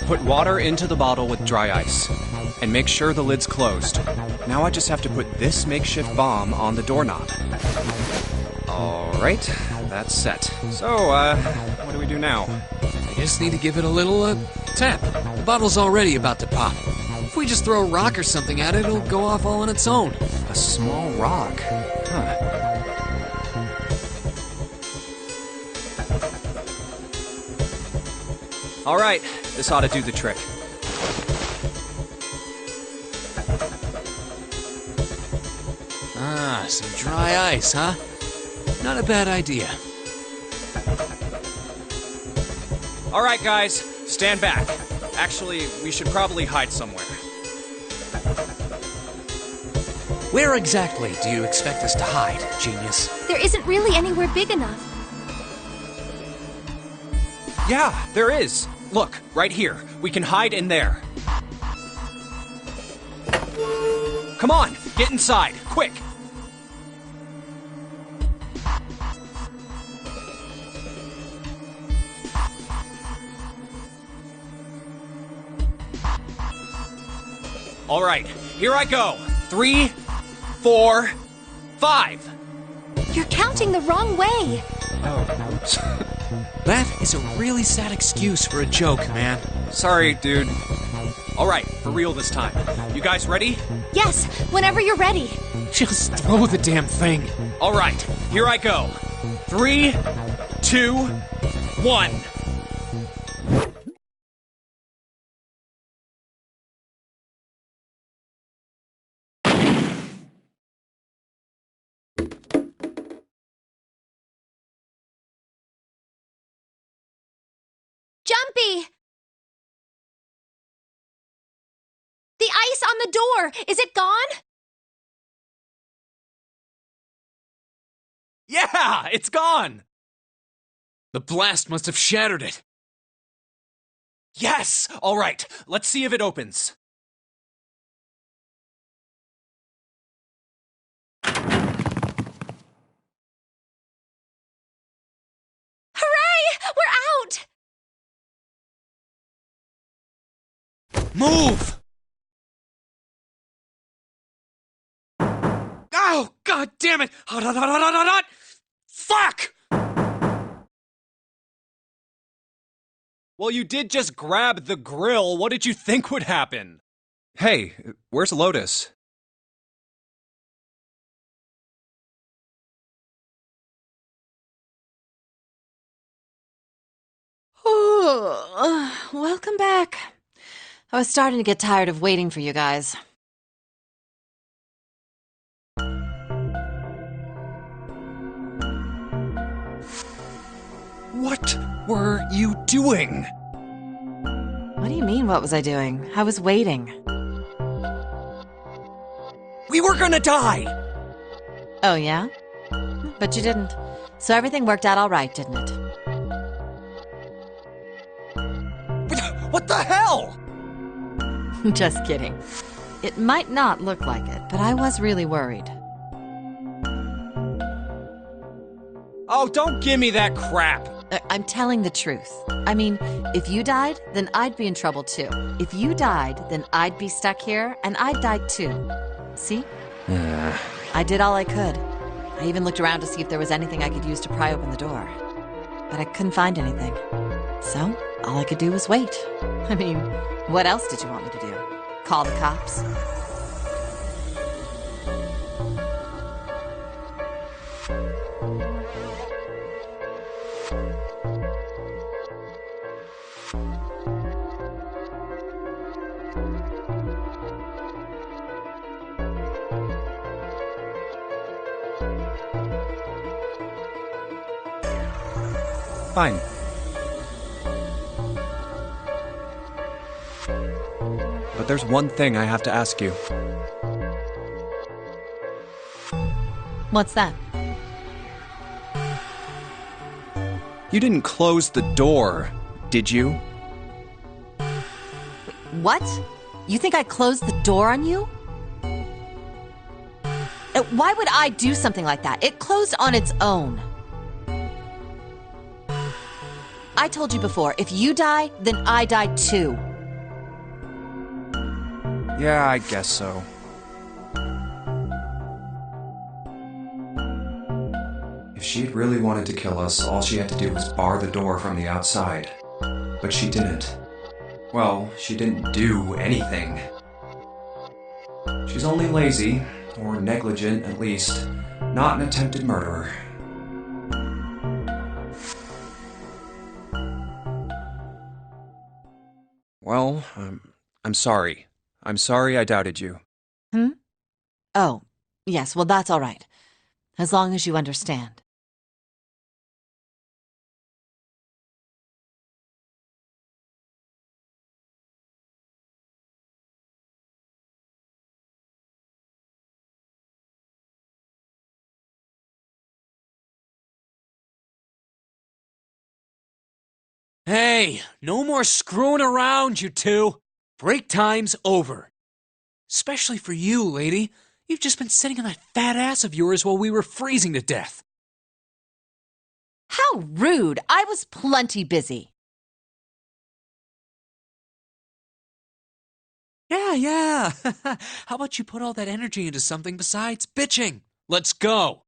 Put water into the bottle with dry ice. And make sure the lid's closed. Now I just have to put this makeshift bomb on the doorknob. Alright, that's set. So, what do we do now? I just need to give it a little, tap. The bottle's already about to pop. If we just throw a rock or something at it, it'll go off all on its own. A small rock. Huh. Alright, this ought to do the trick. Ah, some dry ice, huh? Not a bad idea. Alright, guys, stand back. Actually, we should probably hide somewhere. Where exactly do you expect us to hide, genius? There isn't really anywhere big enough. Yeah, there is. Look, right here. We can hide in there. Come on, get inside, quick! All right, here I go. 3, 4, 5. You're counting the wrong way. Oh, oops. That is a really sad excuse for a joke, man. Sorry, dude. All right, for real this time. You guys ready? Yes, whenever you're ready. Just throw the damn thing. All right, here I go. 3, 2, 1. Jumpy! The ice on the door, is it gone? Yeah, it's gone! The blast must have shattered it. Yes! All right, let's see if it opens. Hooray! We're out! Move! Oh, god damn it! Hot, hot, hot, hot, hot, hot, hot! Fuck! Well, you did just grab the grill. What did you think would happen? Hey, where's Lotus? Welcome back. I was starting to get tired of waiting for you guys. What were you doing? What do you mean, what was I doing? I was waiting. We were gonna die! Oh, yeah? But you didn't. So everything worked out all right, didn't it? What the hell? Just kidding. It might not look like it, but I was really worried. Oh, don't give me that crap! I'm telling the truth. I mean, if you died, then I'd be in trouble too. If you died, then I'd be stuck here, and I'd die too. See? I did all I could. I even looked around to see if there was anything I could use to pry open the door. But I couldn't find anything. So, all I could do was wait. I mean, what else did you want me to do? Call the cops? Fine. But there's one thing I have to ask you. What's that? You didn't close the door, did you? What? You think I closed the door on you? Why would I do something like that? It closed on its own. I told you before, if you die, then I die too. Yeah, I guess so. If she'd really wanted to kill us, all she had to do was bar the door from the outside. But she didn't. Well, she didn't do anything. She's only lazy, or negligent at least, not an attempted murderer. Well, I'm sorry. I'm sorry I doubted you. Oh, yes, well, that's all right. As long as you understand. Hey, no more screwing around, you two. Break time's over. Especially for you, lady. You've just been sitting on that fat ass of yours while we were freezing to death. How rude! I was plenty busy. Yeah. How about you put all that energy into something besides bitching? Let's go.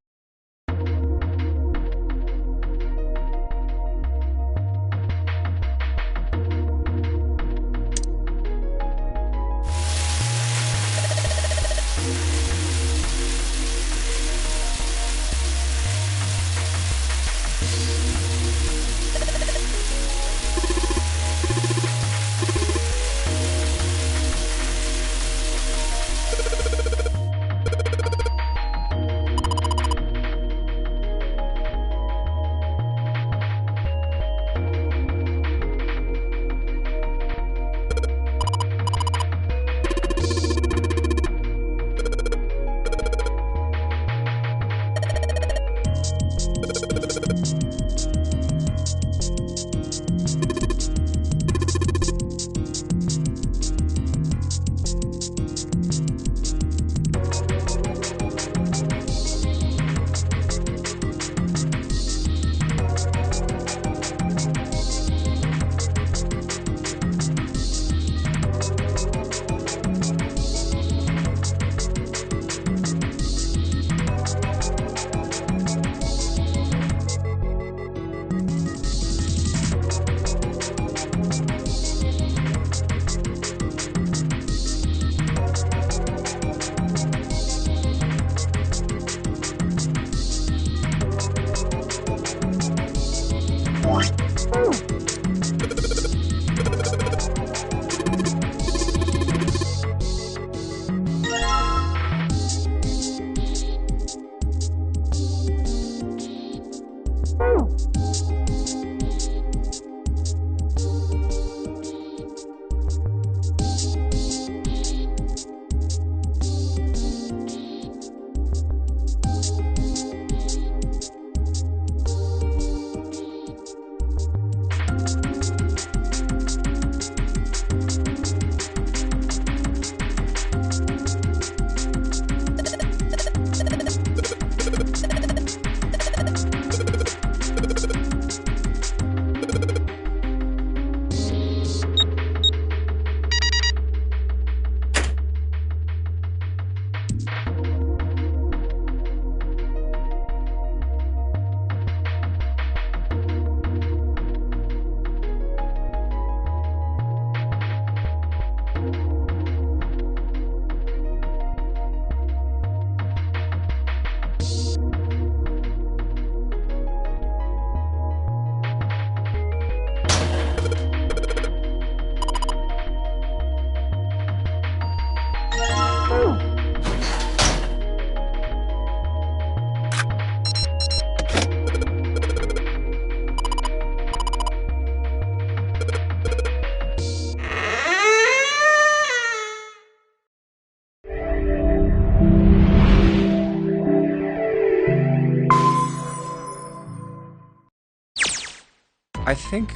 I think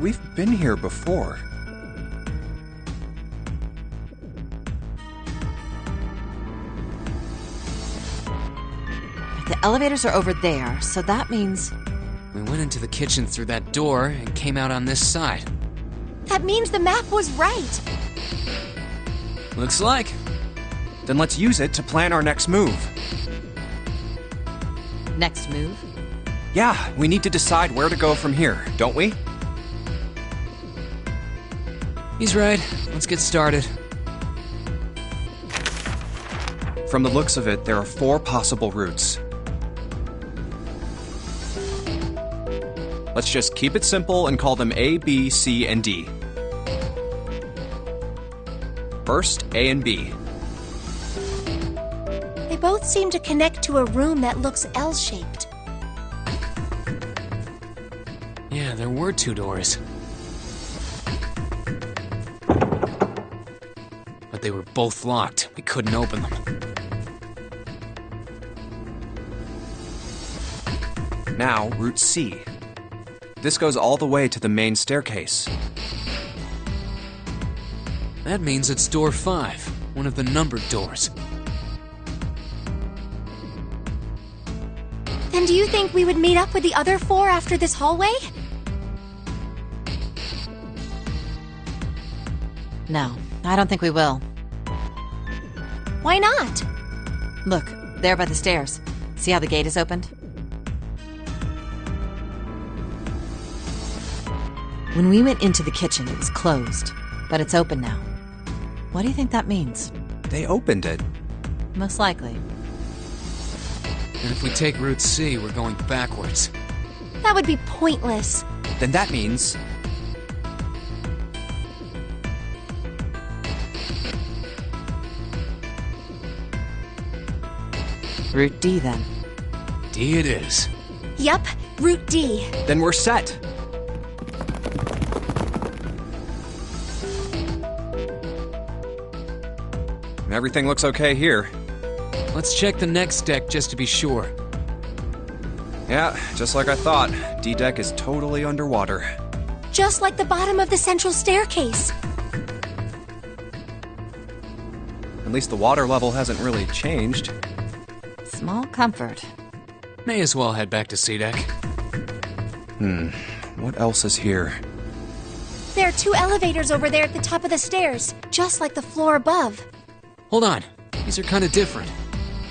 we've been here before. the elevators are over there, so that means... We went into the kitchen through that door and came out on this side. That means the map was right. Looks like. Then let's use it to plan our next move. Next move? Yeah, we need to decide where to go from here, don't we? He's right. Let's get started. From the looks of it, there are 4 possible routes. Let's just keep it simple and call them A, B, C, and D. First, A and B. They both seem to connect to a room that looks L-shaped. Yeah, there were 2 doors. But they were both locked. We couldn't open them. Now, Route C. This goes all the way to the main staircase. That means it's door 5, one of the numbered doors. Then do you think we would meet up with the other 4 after this hallway? No, I don't think we will. Why not? Look, there by the stairs. See how the gate is opened? When we went into the kitchen, it was closed, but it's open now. What do you think that means? They opened it. Most likely. And if we take Route C, we're going backwards. That would be pointless. Then that means... Route D, then. D it is. Yup, Route D. Then we're set. Everything looks okay here. Let's check the next deck just to be sure. Yeah, just like I thought. D-Deck is totally underwater. Just like the bottom of the central staircase. At least the water level hasn't really changed. Small comfort. May as well head back to C-Deck. What else is here? There are 2 elevators over there at the top of the stairs, just like the floor above. Hold on. These are kind of different.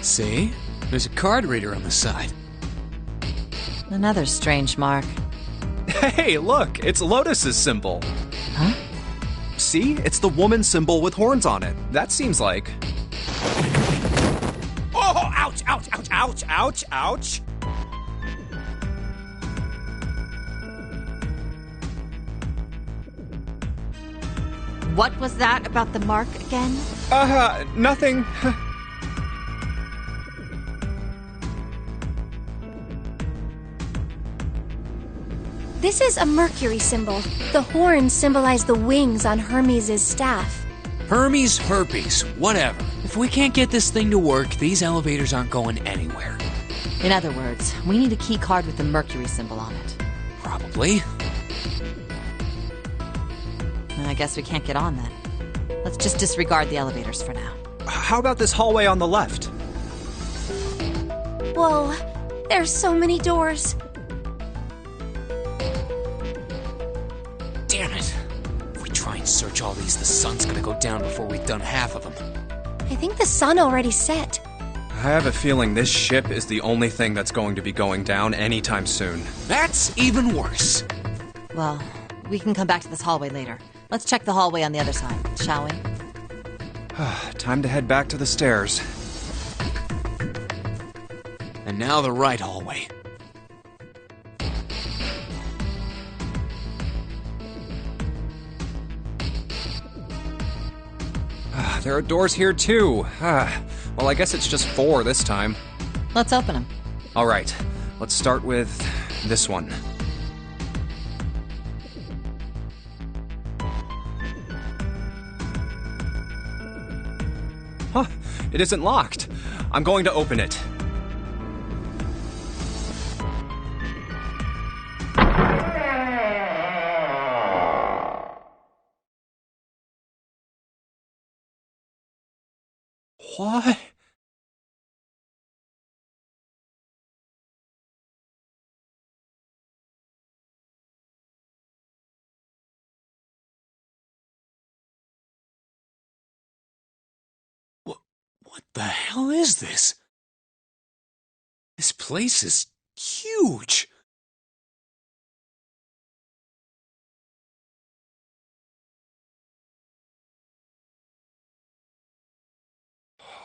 See? There's a card reader on the side. Another strange mark. Hey, look! It's Lotus's symbol. Huh? See? It's the woman symbol with horns on it. That seems like... Oh! Ouch! Ouch! Ouch! Ouch! Ouch! Ouch! What was that about the mark again? Nothing. This is a Mercury symbol. The horns symbolize the wings on Hermes' staff. Hermes, herpes, whatever. If we can't get this thing to work, these elevators aren't going anywhere. In other words, we need a key card with the Mercury symbol on it. Probably. I guess we can't get on then. Let's just disregard the elevators for now. How about this hallway on the left? Whoa, there's so many doors. Damn it. If we try and search all these, the sun's gonna go down before we've done half of them. I think the sun already set. I have a feeling this ship is the only thing that's going to be going down anytime soon. That's even worse. Well, we can come back to this hallway later. Let's check the hallway on the other side, shall we? Time to head back to the stairs. And now the right hallway. There are doors here too. Well, I guess it's just 4 this time. Let's open them. All right, let's start with this one. Huh, it isn't locked. I'm going to open it. What? What the hell is this? This place is huge.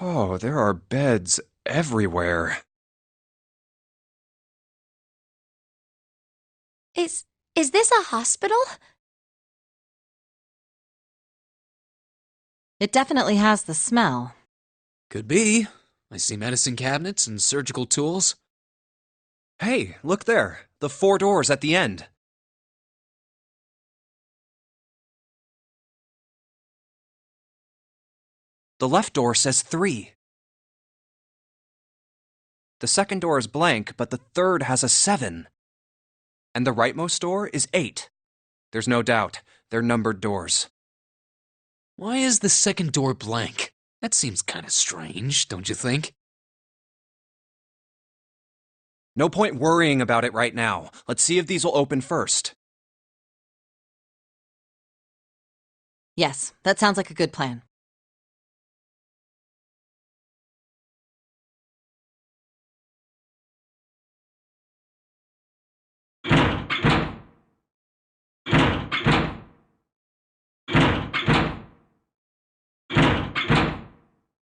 Oh, there are beds everywhere. Is this a hospital? It definitely has the smell. Could be. I see medicine cabinets and surgical tools. Hey, look there. The 4 doors at the end. The left door says 3. The second door is blank, but the third has a 7. And the rightmost door is 8. There's no doubt. They're numbered doors. Why is the second door blank? That seems kind of strange, don't you think? No point worrying about it right now. Let's see if these will open first. Yes, that sounds like a good plan.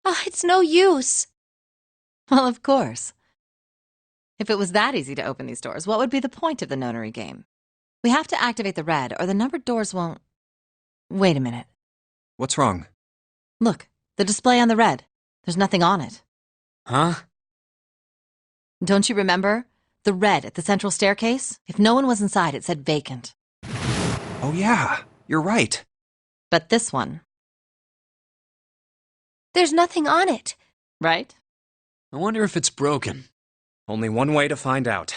Oh, it's no use. Well, of course. If it was that easy to open these doors, what would be the point of the nonary game? We have to activate the red, or the numbered doors won't... Wait a minute. What's wrong? Look, the display on the red. There's nothing on it. Huh? Don't you remember? The red at the central staircase? If no one was inside, it said vacant. Oh yeah, you're right. But this one, There's nothing on it. right? I wonder if it's broken. Only one way to find out.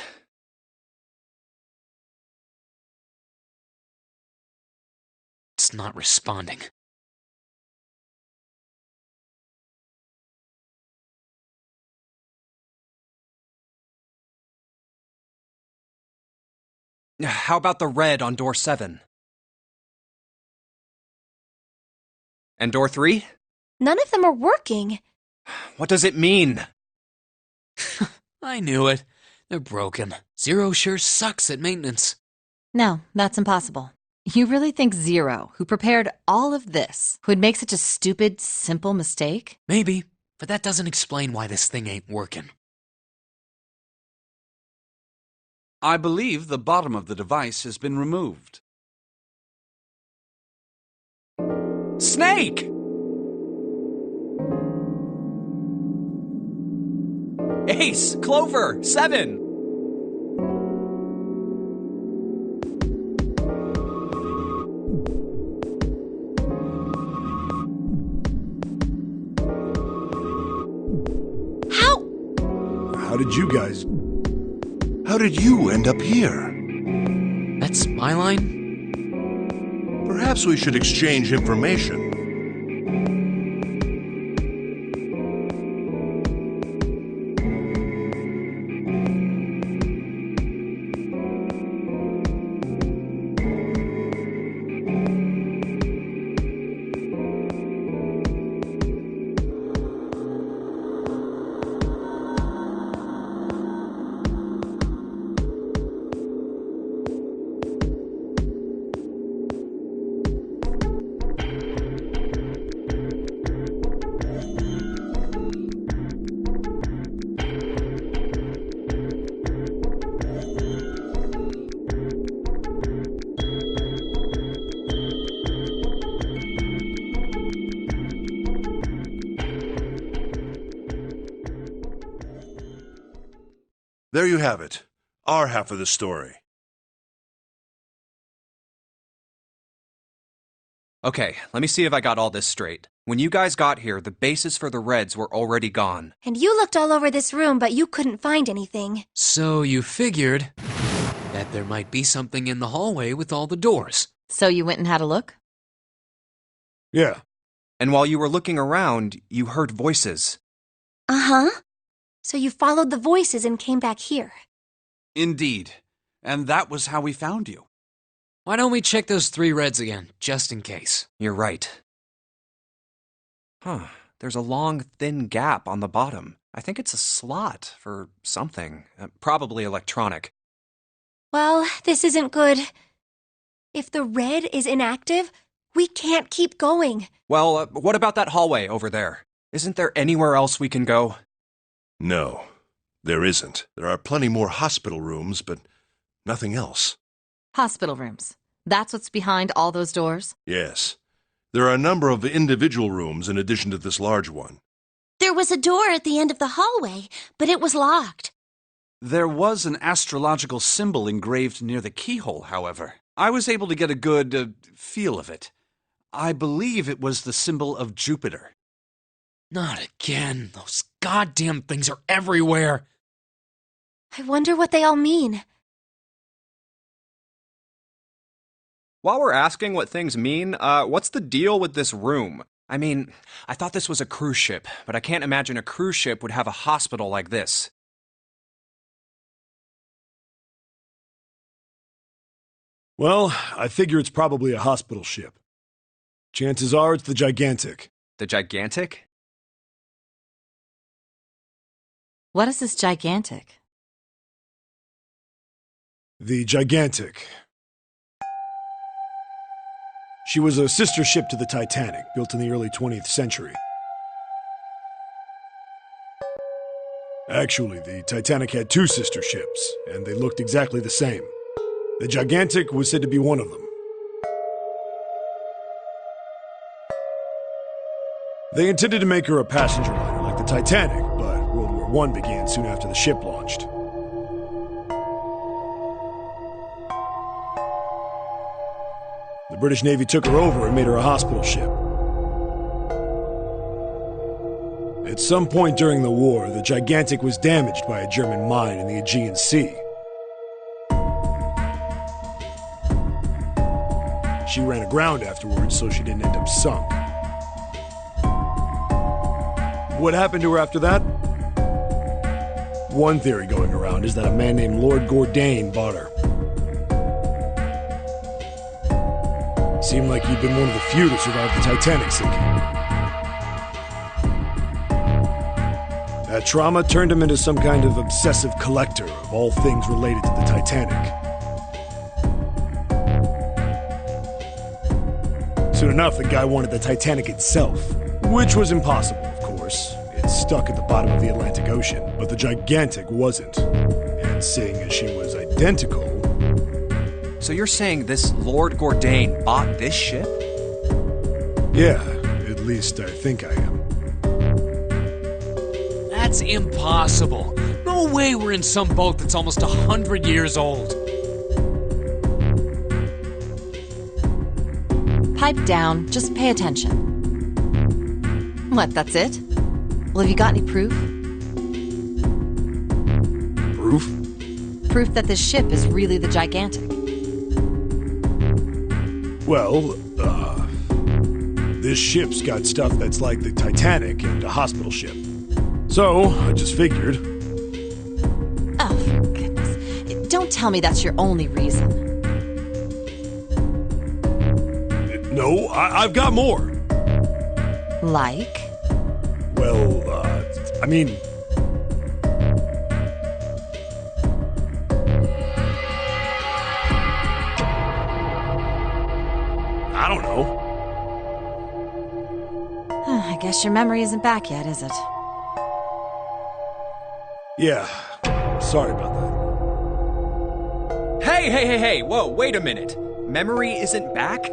It's not responding. How about the red on door 7? And door 3? None of them are working. What does it mean? I knew it. They're broken. Zero sure sucks at maintenance. No, that's impossible. You really think Zero, who prepared all of this, would make such a stupid, simple mistake? Maybe, but that doesn't explain why this thing ain't working. I believe the bottom of the device has been removed. Snake! Ace! Clover! 7! How did you end up here? That's my line? Perhaps we should exchange information. There you have it. Our half of the story. Okay, let me see if I got all this straight. When you guys got here, the bases for the Reds were already gone. And you looked all over this room, but you couldn't find anything. So you figured that there might be something in the hallway with all the doors. So you went and had a look? Yeah. And while you were looking around, you heard voices. Uh-huh. So you followed the voices and came back here. Indeed. And that was how we found you. Why don't we check those 3 Reds again, just in case? You're right. Huh. There's a long, thin gap on the bottom. I think it's a slot for something. Probably electronic. Well, this isn't good. If the red is inactive, we can't keep going. Well, what about that hallway over there? Isn't there anywhere else we can go? No, there isn't. There are plenty more hospital rooms, but nothing else. Hospital rooms. That's what's behind all those doors? Yes. There are a number of individual rooms in addition to this large one. There was a door at the end of the hallway, but it was locked. There was an astrological symbol engraved near the keyhole, however. I was able to get a good feel of it. I believe it was the symbol of Jupiter. Not again. Those goddamn things are everywhere. I wonder what they all mean. While we're asking what things mean, what's the deal with this room? I mean, I thought this was a cruise ship, but I can't imagine a cruise ship would have a hospital like this. Well, I figure it's probably a hospital ship. Chances are it's the Gigantic. The Gigantic? What is this gigantic? The Gigantic. She was a sister ship to the Titanic, built in the early 20th century. Actually, the Titanic had two sister ships, and they looked exactly the same. The Gigantic was said to be one of them. They intended to make her a passenger liner like the Titanic, but World War I began soon after the ship launched. The British Navy took her over and made her a hospital ship. At some point during the war, the Gigantic was damaged by a German mine in the Aegean Sea. She ran aground afterwards, so she didn't end up sunk. What happened to her after that? One theory going around is that a man named Lord Gourdane bought her. Seemed like he'd been one of the few to survive the Titanic sinking. That trauma turned him into some kind of obsessive collector of all things related to the Titanic. Soon enough, the guy wanted the Titanic itself, which was impossible, of course. It's stuck at the bottom of the Atlantic Ocean, but the Gigantic wasn't. And seeing as she was identical... So you're saying this Lord Gourdane bought this ship? Yeah, at least I think I am. That's impossible. No way we're in some boat that's almost 100 years old. Pipe down, just pay attention. What, that's it? Well, have you got any proof? Proof? Proof that this ship is really the Gigantic. Well, this ship's got stuff that's like the Titanic and a hospital ship. So, I just figured. Oh, for goodness. Don't tell me that's your only reason. No, I've got more. Like? Well, I mean... I don't know. I guess your memory isn't back yet, is it? Yeah, sorry about that. Hey, whoa, wait a minute. Memory isn't back?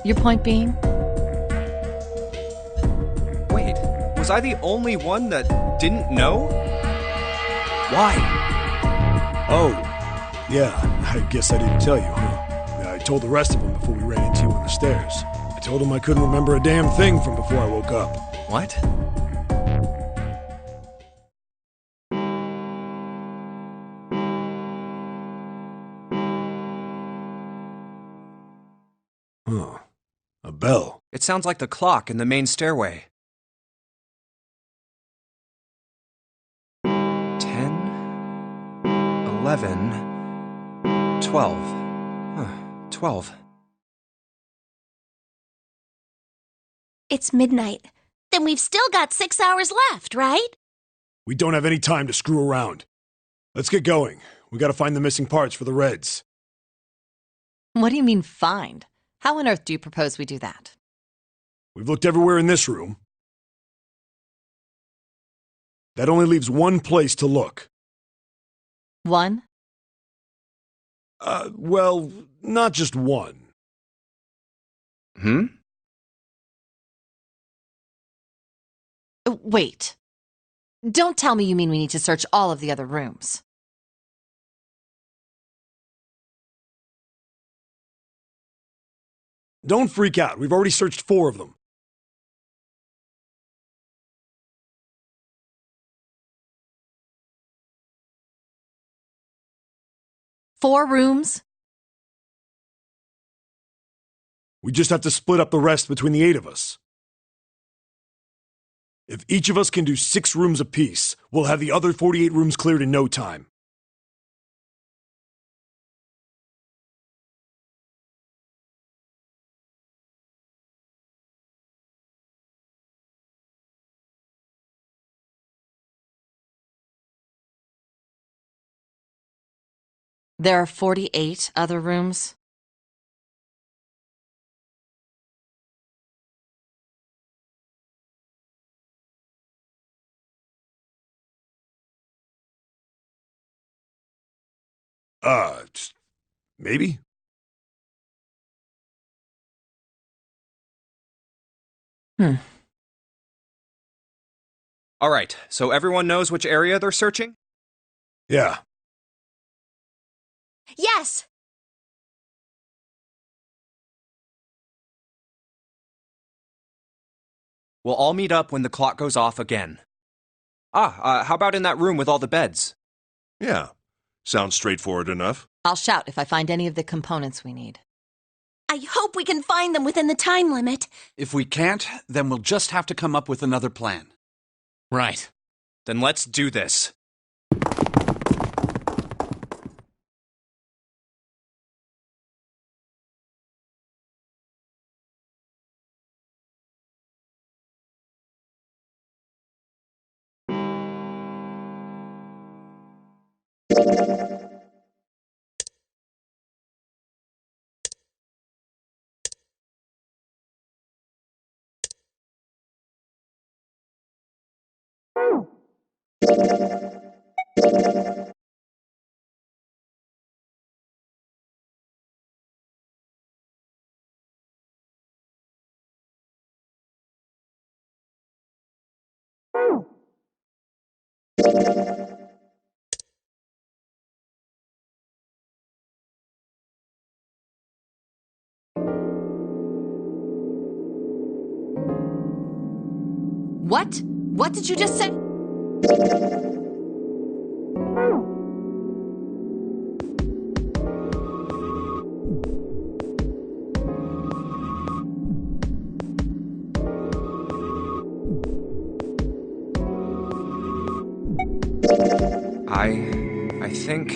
Your point being? Wait, was I the only one that didn't know? Why? Oh, yeah, I guess I didn't tell you, huh? I told the rest of them before we ran into you on the stairs. I told them I couldn't remember a damn thing from before I woke up. What? Huh. A bell. It sounds like the clock in the main stairway. 10, 11, 12. 12. It's midnight. Then we've still got 6 hours left, right? We don't have any time to screw around. Let's get going. We gotta find the missing parts for the Reds. What do you mean, find? How on earth do you propose we do that? We've looked everywhere in this room. That only leaves one place to look. One? Well, not just one. Wait. Don't tell me you mean we need to search all of the other rooms. Don't freak out. We've already searched 4 of them. Four rooms? We just have to split up the rest between the 8 of us. If each of us can do 6 rooms apiece, we'll have the other 48 rooms cleared in no time. There are 48 other rooms? Maybe? All right, so everyone knows which area they're searching? Yeah. Yes! We'll all meet up when the clock goes off again. How about in that room with all the beds? Yeah. Sounds straightforward enough. I'll shout if I find any of the components we need. I hope we can find them within the time limit. If we can't, then we'll just have to come up with another plan. Right. Then let's do this. What? What did you just say? I think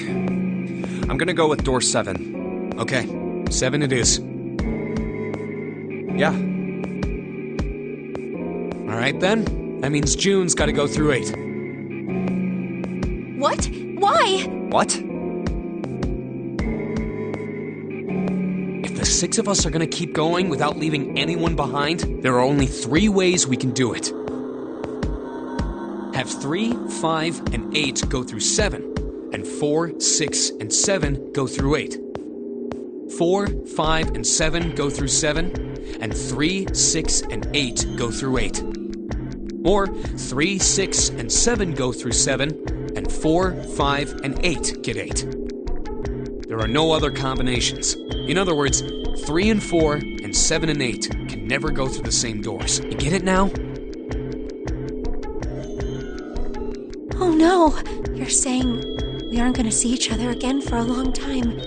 I'm gonna go with door 7. Okay, 7 it is. Yeah. All right then. That means June's got to go through 8. What? Why? What? If the 6 of us are going to keep going without leaving anyone behind, there are only 3 ways we can do it. Have 3, 5, and 8 go through 7, and 4, 6, and 7 go through 8. 4, 5, and 7 go through 7, and 3, 6, and 8 go through 8. Or 3, 6, and 7 go through 7, and 4, 5, and 8 get 8. There are no other combinations. In other words, 3 and 4 and 7 and 8 can never go through the same doors. You get it now? Oh no! You're saying we aren't gonna see each other again for a long time.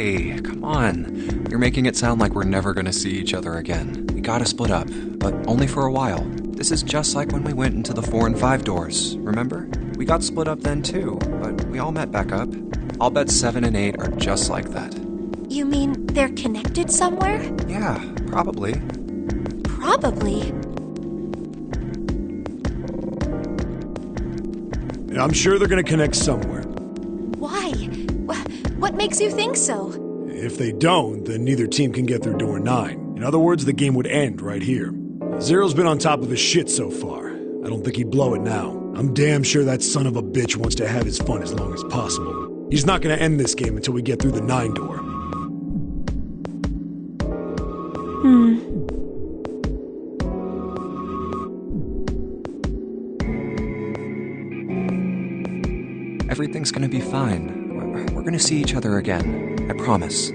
Hey, come on. You're making it sound like we're never gonna see each other again. We gotta split up, but only for a while. This is just like when we went into the 4 and 5 doors, remember? We got split up then too, but we all met back up. I'll bet 7 and 8 are just like that. You mean they're connected somewhere? Yeah, probably. Probably. Yeah, I'm sure they're gonna connect somewhere. Why? What makes you think so? If they don't, then neither team can get through door 9. In other words, the game would end right here. Zero's been on top of his shit so far. I don't think he'd blow it now. I'm damn sure that son of a bitch wants to have his fun as long as possible. He's not gonna end this game until we get through the 9 door. Everything's gonna be fine. We're gonna see each other again. I promise.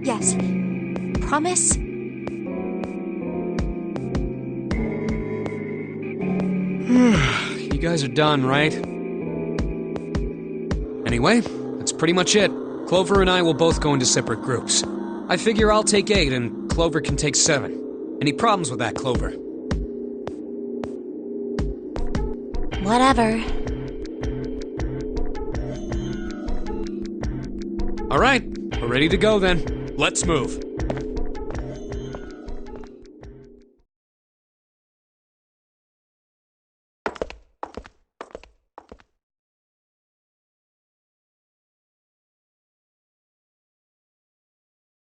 Yes. Promise? You guys are done, right? Anyway, that's pretty much it. Clover and I will both go into separate groups. I figure I'll take 8 and Clover can take 7. Any problems with that, Clover? Whatever. All right, we're ready to go then. Let's move.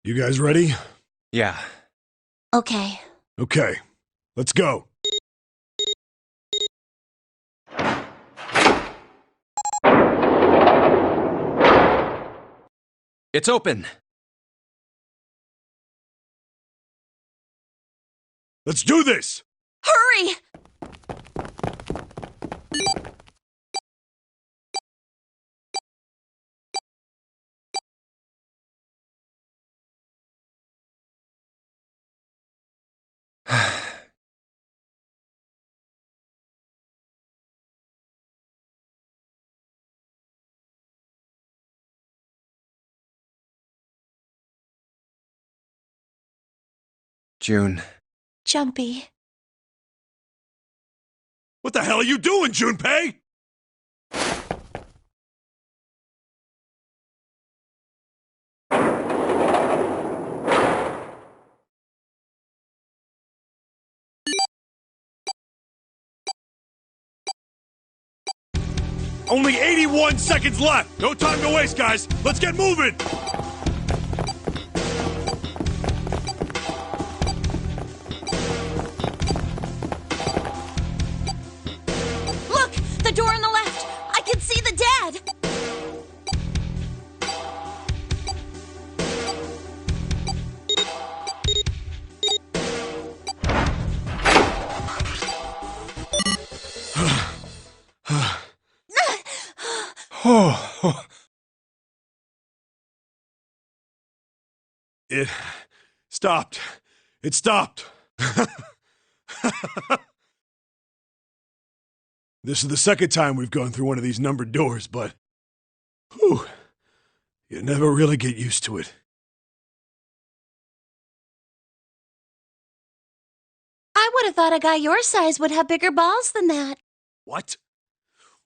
You guys ready? Yeah. Okay. Okay, let's go. It's open. Let's do this! Hurry! June. Jumpy. What the hell are you doing, Junpei? Only 81 seconds left! No time to waste, guys! Let's get moving! Look! The door on the left! I can see the dead! It stopped. It stopped. This is the second time we've gone through one of these numbered doors, but... whew, you never really get used to it. I would have thought a guy your size would have bigger balls than that. What?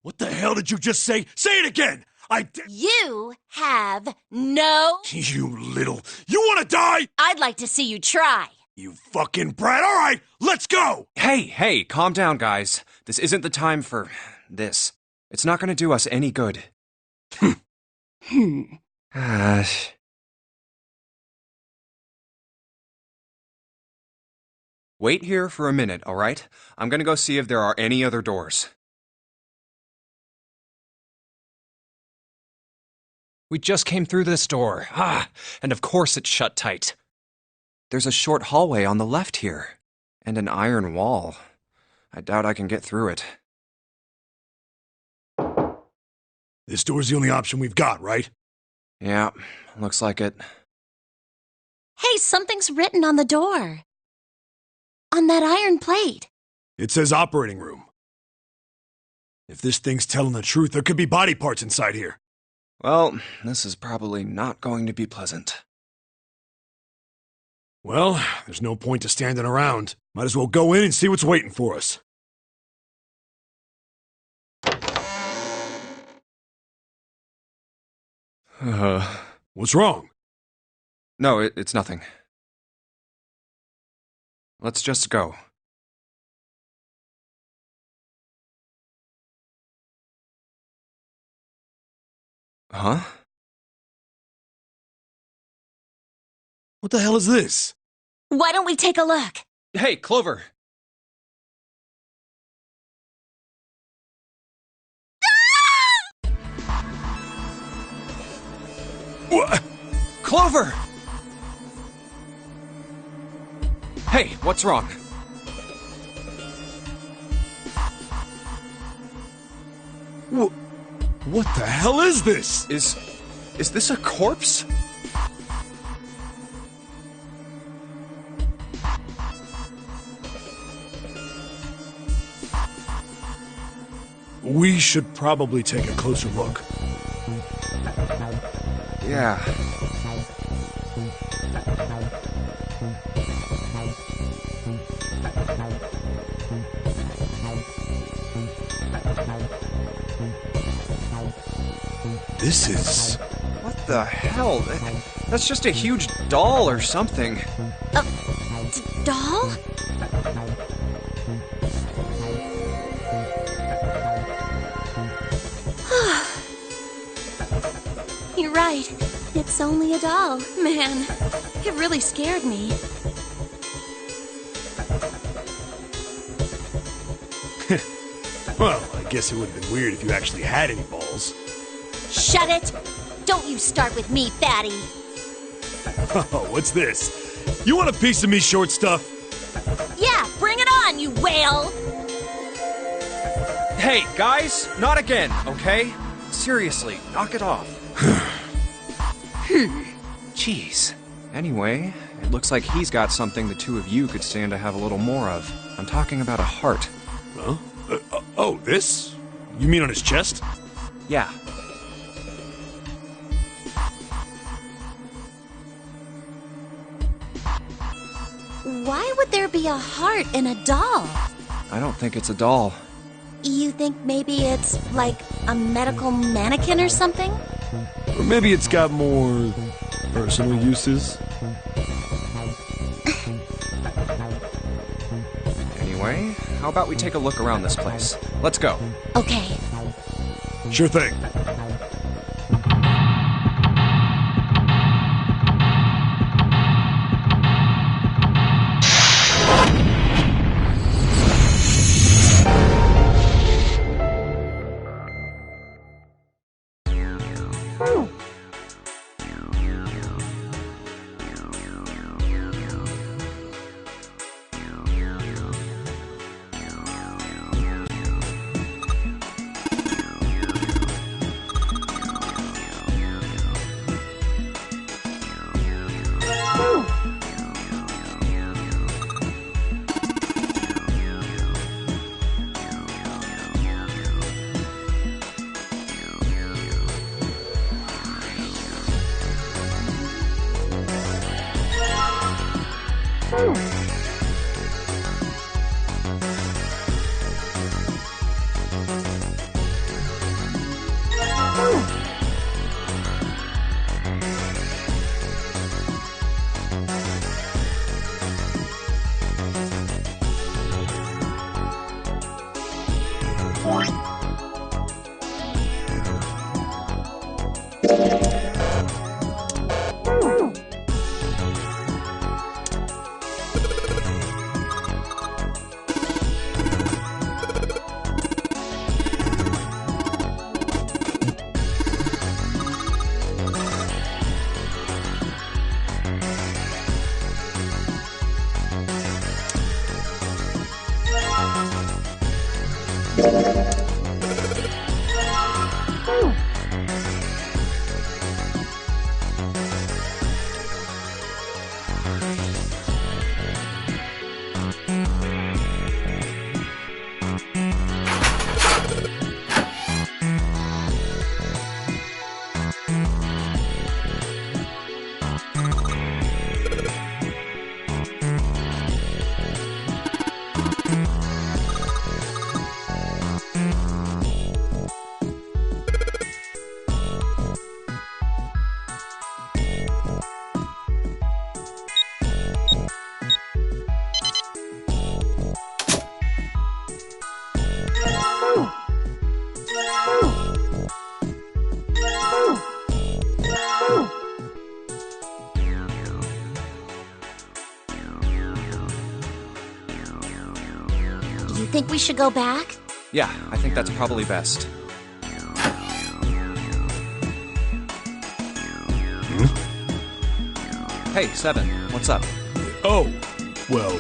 What the hell did you just say? Say it again! You have no... You little... You wanna die? I'd like to see you try. You fucking brat! Alright, let's go! Hey, calm down, guys. This isn't the time for this. It's not gonna do us any good. Wait here for a minute, alright? I'm gonna go see if there are any other doors. We just came through this door. And of course it's shut tight. There's a short hallway on the left here, and an iron wall. I doubt I can get through it. This door's the only option we've got, right? Yeah, looks like it. Hey, something's written on the door. On that iron plate. It says operating room. If this thing's telling the truth, there could be body parts inside here. Well, this is probably not going to be pleasant. Well, there's no point to standing around. Might as well go in and see what's waiting for us. What's wrong? No, it's nothing. Let's just go. Huh? What the hell is this? Why don't we take a look? Hey, Clover! What? Clover! Hey, what's wrong? What the hell is this? Is this a corpse? We should probably take a closer look. Yeah. This is... What the hell? That's just a huge doll or something. Doll? You're right. It's only a doll. Man, it really scared me. Well, I guess it would have been weird if you actually had any balls. Shut it! Don't you start with me, fatty. Oh, what's this? You want a piece of me, short stuff? Yeah, bring it on, you whale! Hey, guys, not again, okay? Seriously, knock it off. Jeez. Anyway, it looks like he's got something the two of you could stand to have a little more of. I'm talking about a heart. Huh? Oh, this? You mean on his chest? Yeah. Why would there be a heart in a doll? I don't think it's a doll. You think maybe it's like a medical mannequin or something? Or maybe it's got more personal uses? Anyway, how about we take a look around this place? Let's go. Okay. Sure thing. You think we should go back? Yeah, I think that's probably best. Hey, Seven, what's up? Oh, well,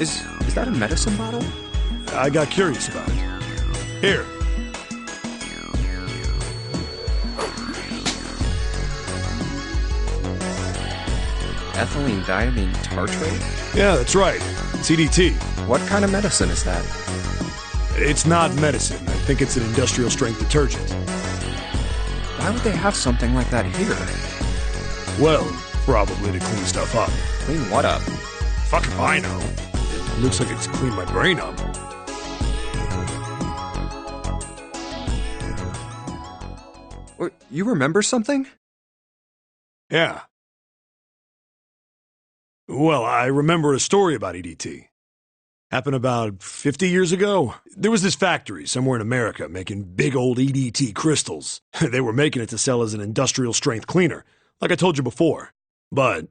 Is that a medicine bottle? I got curious about it. Here. Ethylene diamine tartrate? Yeah, that's right. CDT. What kind of medicine is that? It's not medicine. I think it's an industrial strength detergent. Why would they have something like that here? Well, probably to clean stuff up. Clean what up? Fuck if I know. It looks like it's cleaned my brain up. You remember something? Yeah. Well, I remember a story about EDT. Happened about 50 years ago. There was this factory somewhere in America making big old EDT crystals. They were making it to sell as an industrial strength cleaner, like I told you before. But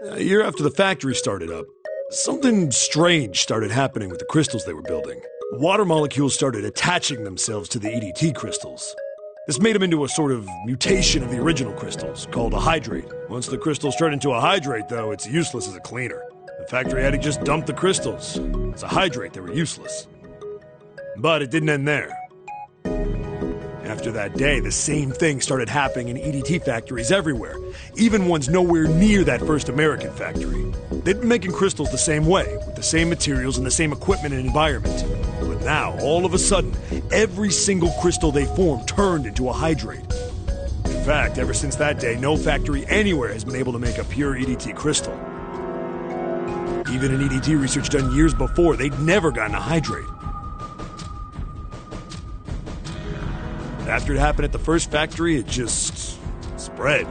a year after the factory started up, something strange started happening with the crystals they were building. Water molecules started attaching themselves to the EDT crystals. This made them into a sort of mutation of the original crystals, called a hydrate. Once the crystals turn into a hydrate, though, it's useless as a cleaner. The factory had to just dump the crystals. As a hydrate, they were useless. But it didn't end there. After that day, the same thing started happening in EDT factories everywhere, even ones nowhere near that first American factory. They'd been making crystals the same way, with the same materials and the same equipment and environment. But now, all of a sudden, every single crystal they formed turned into a hydrate. In fact, ever since that day, no factory anywhere has been able to make a pure EDT crystal. Even in EDT research done years before, they'd never gotten a hydrate. After it happened at the first factory, it just spread.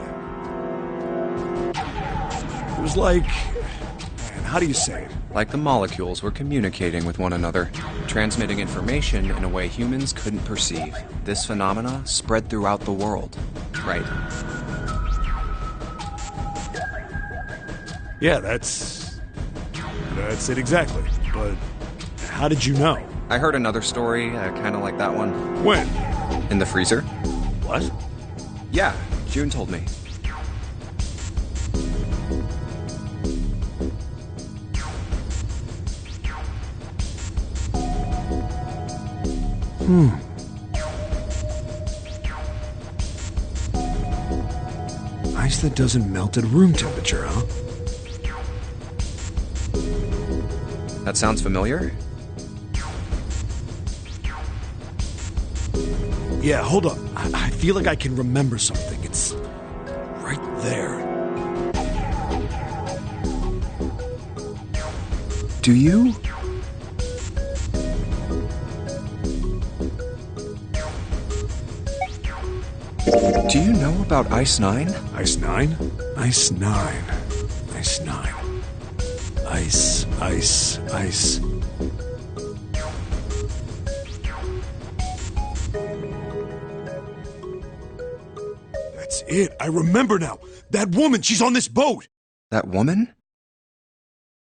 It was like, man, how do you say it? Like the molecules were communicating with one another, transmitting information in a way humans couldn't perceive. This phenomena spread throughout the world. Right. Yeah, that's it exactly. But how did you know? I heard another story, kind of like that one. When? In the freezer? What? Yeah, June told me. Ice that doesn't melt at room temperature, huh? That sounds familiar? Yeah, hold up. I feel like I can remember something. It's right there. Do you? Do you know about Ice 9? Ice 9? Ice 9. Ice 9. Ice, ice, ice. That's it. I remember now. That woman, she's on this boat. That woman?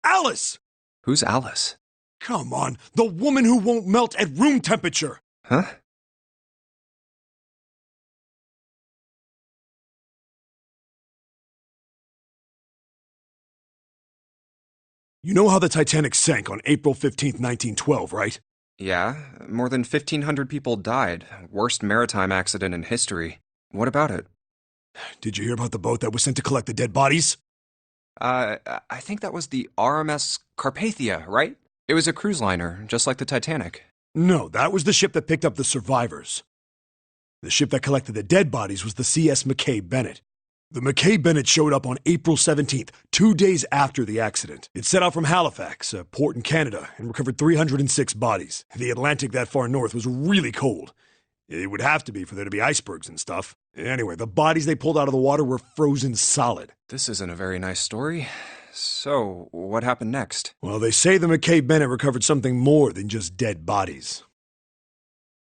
Alice! Who's Alice? Come on, the woman who won't melt at room temperature. Huh? You know how the Titanic sank on April 15th, 1912, right? Yeah, more than 1,500 people died. Worst maritime accident in history. What about it? Did you hear about the boat that was sent to collect the dead bodies? I think that was the RMS Carpathia, right? It was a cruise liner, just like the Titanic. No, that was the ship that picked up the survivors. The ship that collected the dead bodies was the CS McKay Bennett. The McKay Bennett showed up on April 17th, 2 days after the accident. It set out from Halifax, a port in Canada, and recovered 306 bodies. The Atlantic that far north was really cold. It would have to be for there to be icebergs and stuff. Anyway, the bodies they pulled out of the water were frozen solid. This isn't a very nice story. So, what happened next? Well, they say the McKay Bennett recovered something more than just dead bodies.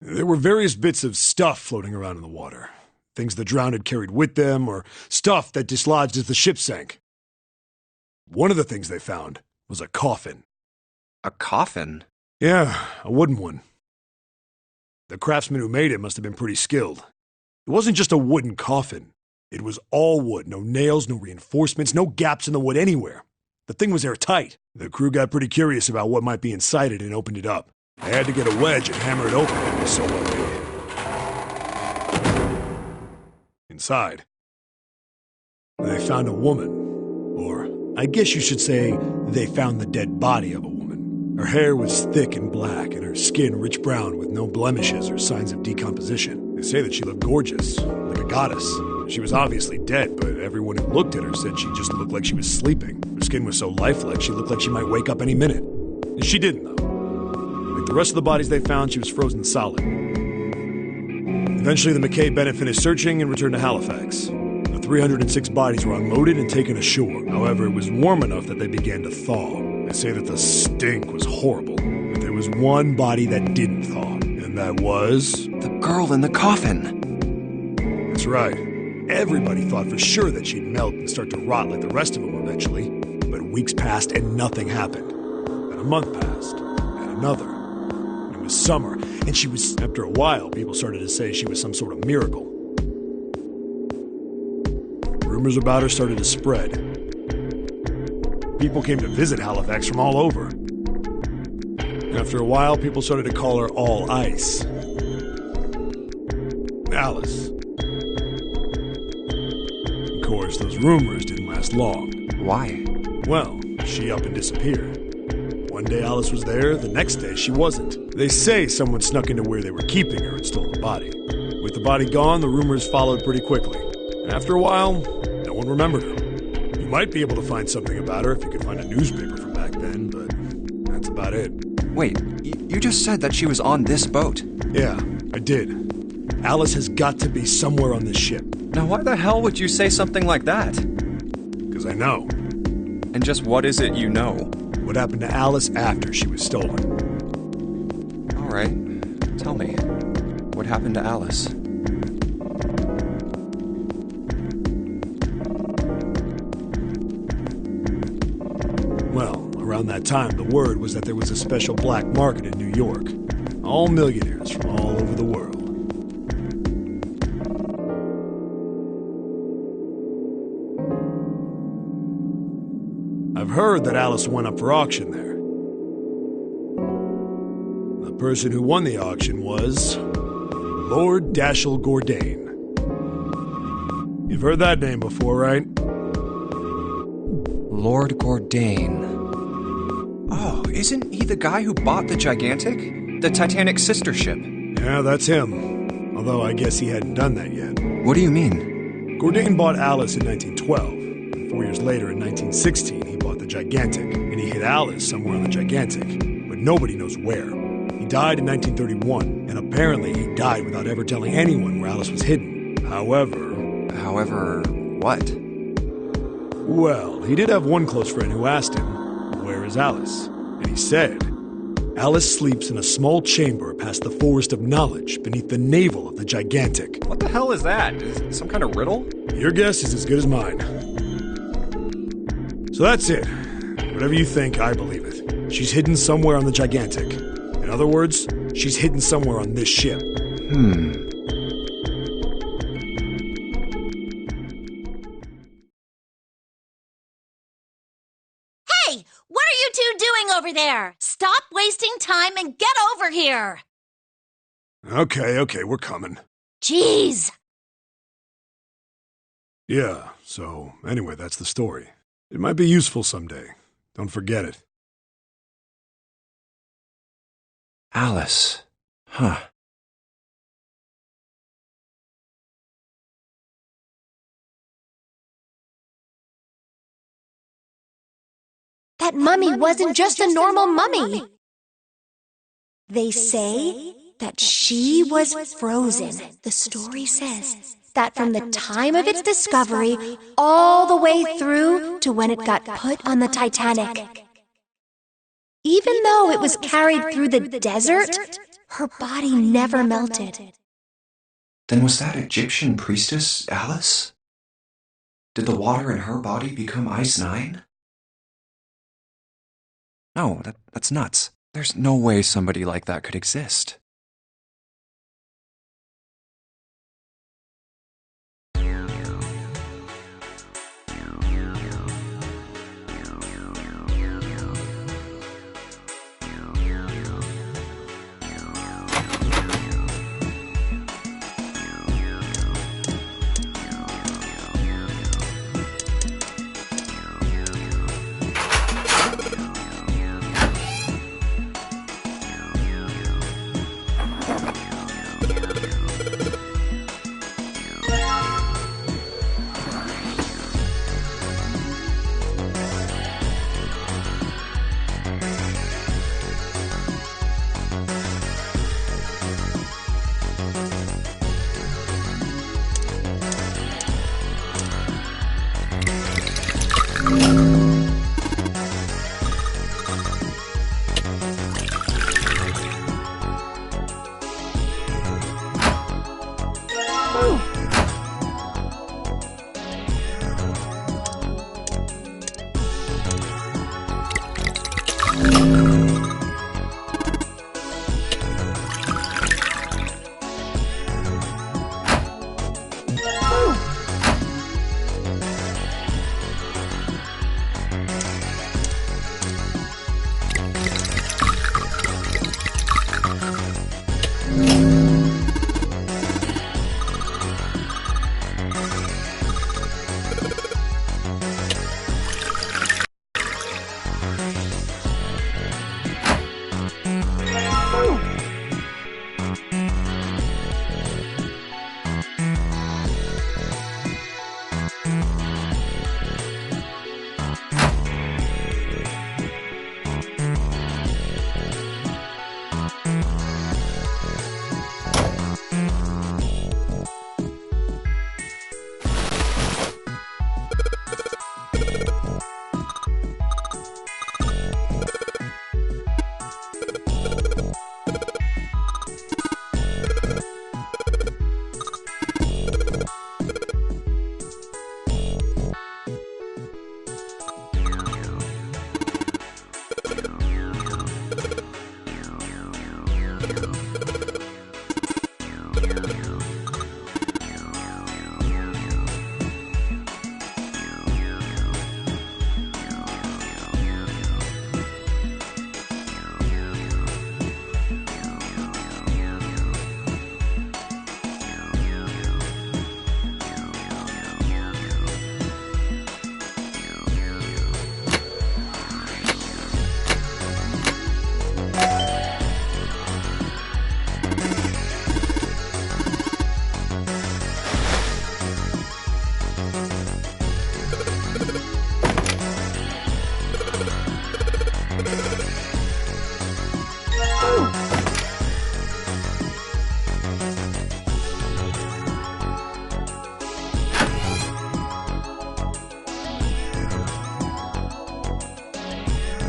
There were various bits of stuff floating around in the water. things the drowned had carried with them, or stuff that dislodged as the ship sank. One of the things they found was a coffin. A coffin? Yeah, a wooden one. The craftsman who made it must have been pretty skilled. It wasn't just a wooden coffin. It was all wood, no nails, no reinforcements, no gaps in the wood anywhere. The thing was airtight. The crew got pretty curious about what might be inside it and opened it up. They had to get a wedge and hammer it open. It was so well made. Inside, they found a woman. Or, I guess you should say, they found the dead body of a woman. Her hair was thick and black, and her skin rich brown with no blemishes or signs of decomposition. They say that she looked gorgeous, like a goddess. She was obviously dead, but everyone who looked at her said she just looked like she was sleeping. Her skin was so lifelike, she looked like she might wake up any minute. And she didn't, though. Like the rest of the bodies they found, she was frozen solid. Eventually, the McKay Bennett finished searching and returned to Halifax. The 306 bodies were unloaded and taken ashore. However, it was warm enough that they began to thaw. They say that the stink was horrible, but there was one body that didn't thaw, and that was... the girl in the coffin. That's right. Everybody thought for sure that she'd melt and start to rot like the rest of them eventually. But weeks passed and nothing happened. Then a month passed, and another. And it was summer, and she was... After a while, people started to say she was some sort of miracle. Rumors about her started to spread. People came to visit Halifax from all over. After a while, people started to call her All Ice. Alice. Of course, those rumors didn't last long. Why? Well, she up and disappeared. One day Alice was there, the next day she wasn't. They say someone snuck into where they were keeping her and stole the body. With the body gone, the rumors followed pretty quickly. After a while, no one remembered her. You might be able to find something about her if you could find a newspaper from back then, but that's about it. Wait, you just said that she was on this boat. Yeah, I did. Alice has got to be somewhere on this ship. Now why the hell would you say something like that? Because I know. And just what is it you know? What happened to Alice after she was stolen. All right, tell me. What happened to Alice? Well, around that time, the word was that there was a special black market in New York. All millionaires from all over the world. I've heard that Alice went up for auction there. The person who won the auction was Lord Dashiell Gordain. You've heard that name before, right? Lord Gordain. Oh, isn't he the guy who bought the Gigantic? The Titanic's sister ship? Yeah, that's him. Although I guess he hadn't done that yet. What do you mean? Gordain bought Alice in 1912. And 4 years later, in 1916, he bought the Gigantic. And he hid Alice somewhere on the Gigantic. But nobody knows where. He died in 1931. And apparently he died without ever telling anyone where Alice was hidden. However, what? Well, he did have one close friend who asked him, "Where is Alice?" And he said, "Alice sleeps in a small chamber past the Forest of Knowledge beneath the navel of the Gigantic." What the hell is that? Is it some kind of riddle? Your guess is as good as mine. So that's it. Whatever you think, I believe it. She's hidden somewhere on the Gigantic. In other words, she's hidden somewhere on this ship. Hey, what are you two doing over there? Stop wasting time and get over here! Okay, we're coming. Jeez! Yeah, so anyway, that's the story. It might be useful someday. Don't forget it. Alice. Huh. That mummy wasn't just a normal mummy. They say that she was frozen. The story says that from the time of its discovery all the way through to when it got put on the Titanic. Even though it was carried through the desert, her body never melted. Then was that Egyptian priestess Alice? Did the water in her body become Ice 9? No, that's nuts. There's no way somebody like that could exist.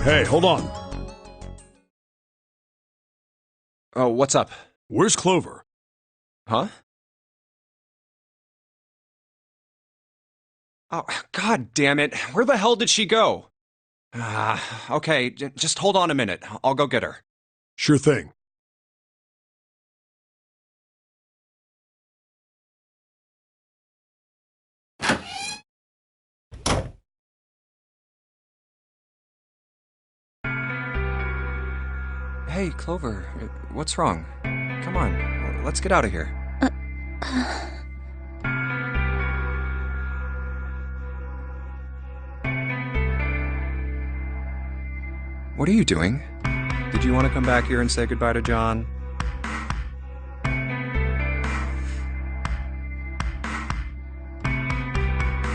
Hey, hold on. Oh, what's up? Where's Clover? Huh? Oh, God damn it. Where the hell did she go? Okay, just hold on a minute. I'll go get her. Sure thing. Hey, Clover, what's wrong? Come on, let's get out of here. What are you doing? Did you want to come back here and say goodbye to John?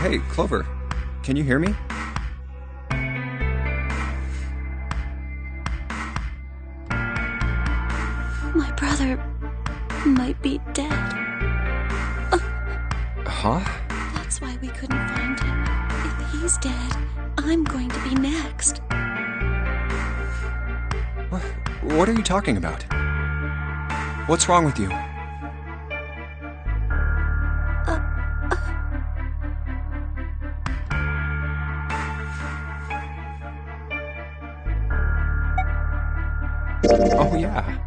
Hey, Clover, can you hear me? My brother might be dead. Huh? That's why we couldn't find him. If he's dead, I'm going to be next. What are you talking about? What's wrong with you? Oh, yeah.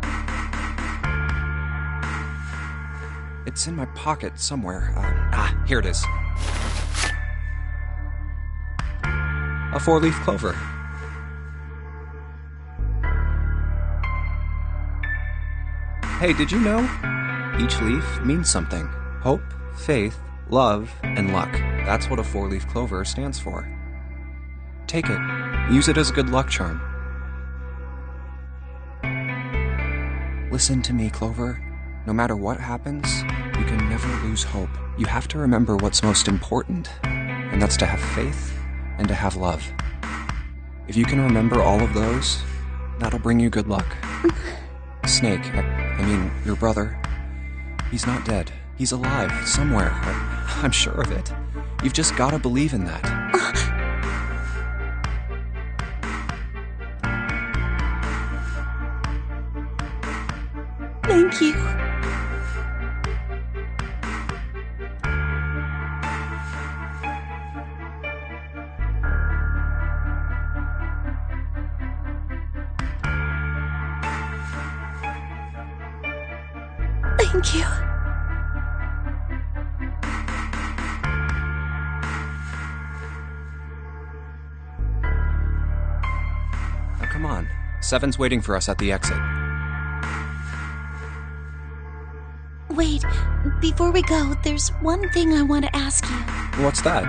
It's in my pocket somewhere. Here it is. A 4-leaf clover. Hey, did you know? Each leaf means something. Hope, faith, love, and luck. That's what a 4-leaf clover stands for. Take it. Use it as a good luck charm. Listen to me, Clover. No matter what happens, you can never lose hope. You have to remember what's most important, and that's to have faith and to have love. If you can remember all of those, that'll bring you good luck. Snake, I mean, your brother, he's not dead. He's alive, somewhere. I'm sure of it. You've just gotta believe in that. Thank you. Thank you. Now come on. Seven's waiting for us at the exit. Wait, before we go, there's one thing I want to ask you. What's that?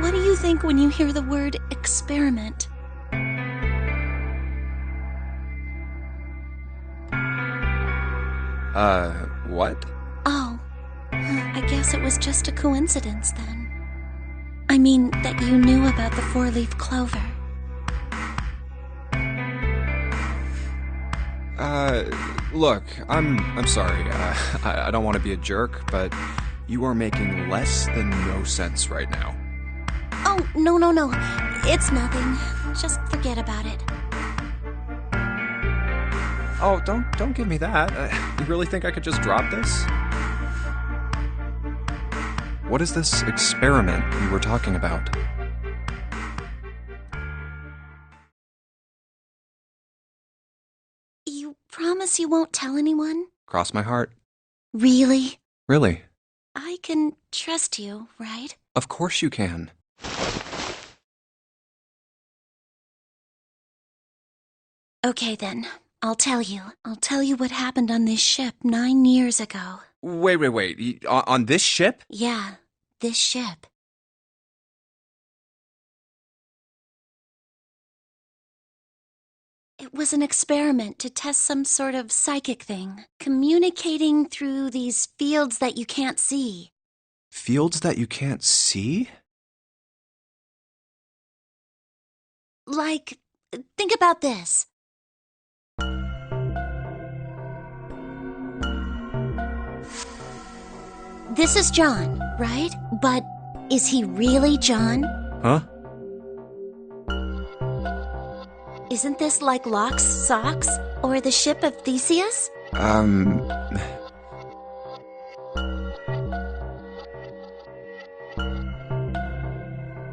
What do you think when you hear the word experiment? What? Oh, I guess it was just a coincidence then. I mean, that you knew about the 4-leaf clover. Look, I'm sorry. I don't want to be a jerk, but you are making less than no sense right now. Oh, no. It's nothing. Just forget about it. Oh, don't give me that. You really think I could just drop this? What is this experiment you were talking about? You promise you won't tell anyone? Cross my heart. Really? Really? I can trust you, right? Of course you can. Okay then. I'll tell you. I'll tell you what happened on this ship 9 years ago. Wait. On this ship? Yeah, this ship. It was an experiment to test some sort of psychic thing, communicating through these fields that you can't see. Fields that you can't see? Like, think about this. This is John, right? But is he really John? Huh? Isn't this like Locke's socks? Or the ship of Theseus?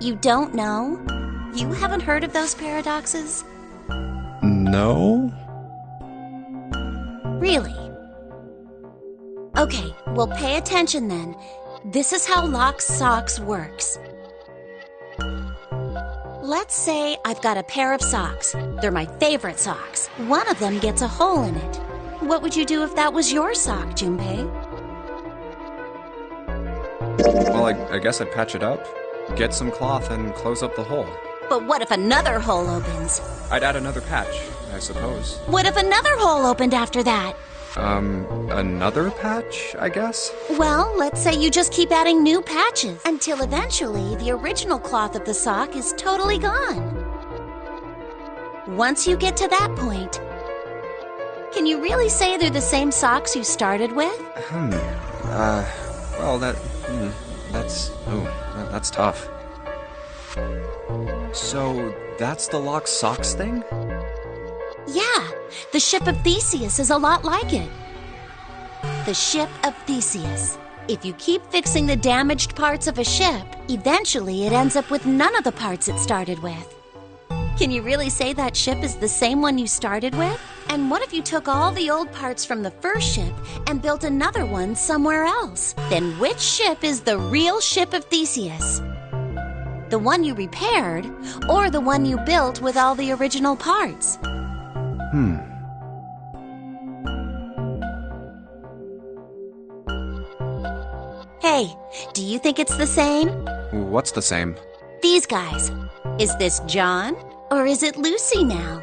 You don't know? You haven't heard of those paradoxes? No? Really? Okay, well pay attention then. This is how Locke's socks works. Let's say I've got a pair of socks. They're my favorite socks. One of them gets a hole in it. What would you do if that was your sock, Junpei? Well, I guess I'd patch it up, get some cloth, and close up the hole. But what if another hole opens? I'd add another patch, I suppose. What if another hole opened after that? Another patch, I guess? Well, let's say you just keep adding new patches until eventually the original cloth of the sock is totally gone. Once you get to that point, can you really say they're the same socks you started with? Well, that's tough. So, that's the Locke's socks thing? Yeah, the ship of Theseus is a lot like it. The ship of Theseus. If you keep fixing the damaged parts of a ship, eventually it ends up with none of the parts it started with. Can you really say that ship is the same one you started with? And what if you took all the old parts from the first ship and built another one somewhere else? Then which ship is the real ship of Theseus? The one you repaired, or the one you built with all the original parts? Hey, do you think it's the same? What's the same? These guys. Is this John, or is it Lucy now?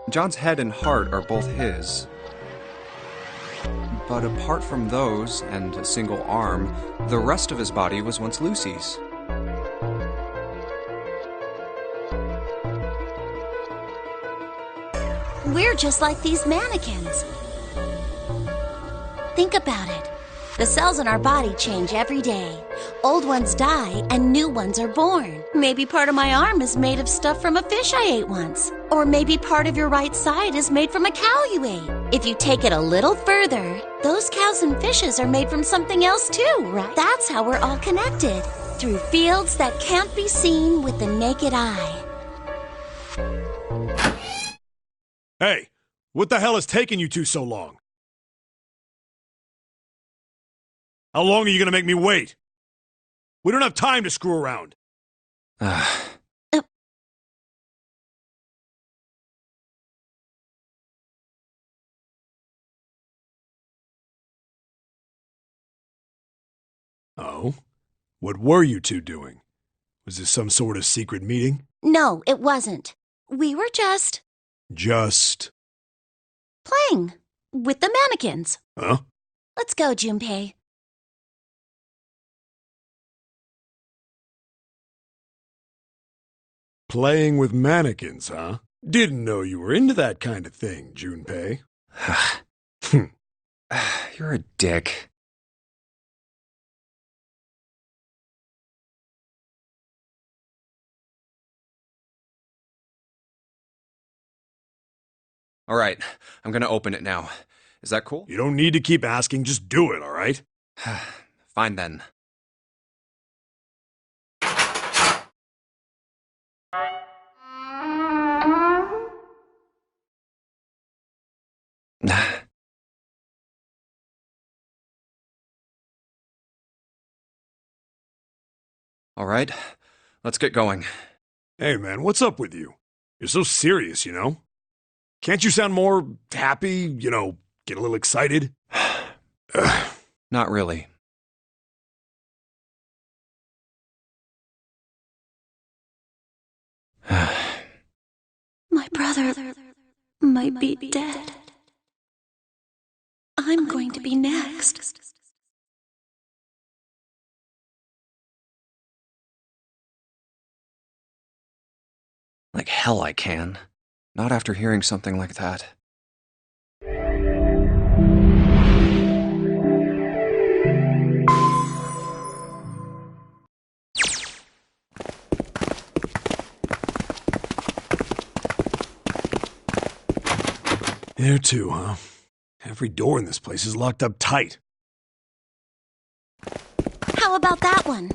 John's head and heart are both his. But apart from those, and a single arm, the rest of his body was once Lucy's. We're just like these mannequins. Think about it. The cells in our body change every day. Old ones die and new ones are born. Maybe part of my arm is made of stuff from a fish I ate once. Or maybe part of your right side is made from a cow you ate. If you take it a little further, those cows and fishes are made from something else too, right? That's how we're all connected. Through fields that can't be seen with the naked eye. Hey, what the hell is taking you two so long? How long are you gonna make me wait? We don't have time to screw around. Oh? What were you two doing? Was this some sort of secret meeting? No, it wasn't. We were just Just... playing with the mannequins. Huh? Let's go, Junpei. Playing with mannequins, huh? Didn't know you were into that kind of thing, Junpei. You're a dick. All right, I'm gonna open it now. Is that cool? You don't need to keep asking, just do it, all right? Fine then. All right, let's get going. Hey, man, what's up with you? You're so serious, you know? Can't you sound more happy, get a little excited? Not really. My brother might be dead. I'm going to be next. Like hell I can. Not after hearing something like that. There too, huh? Every door in this place is locked up tight. How about that one?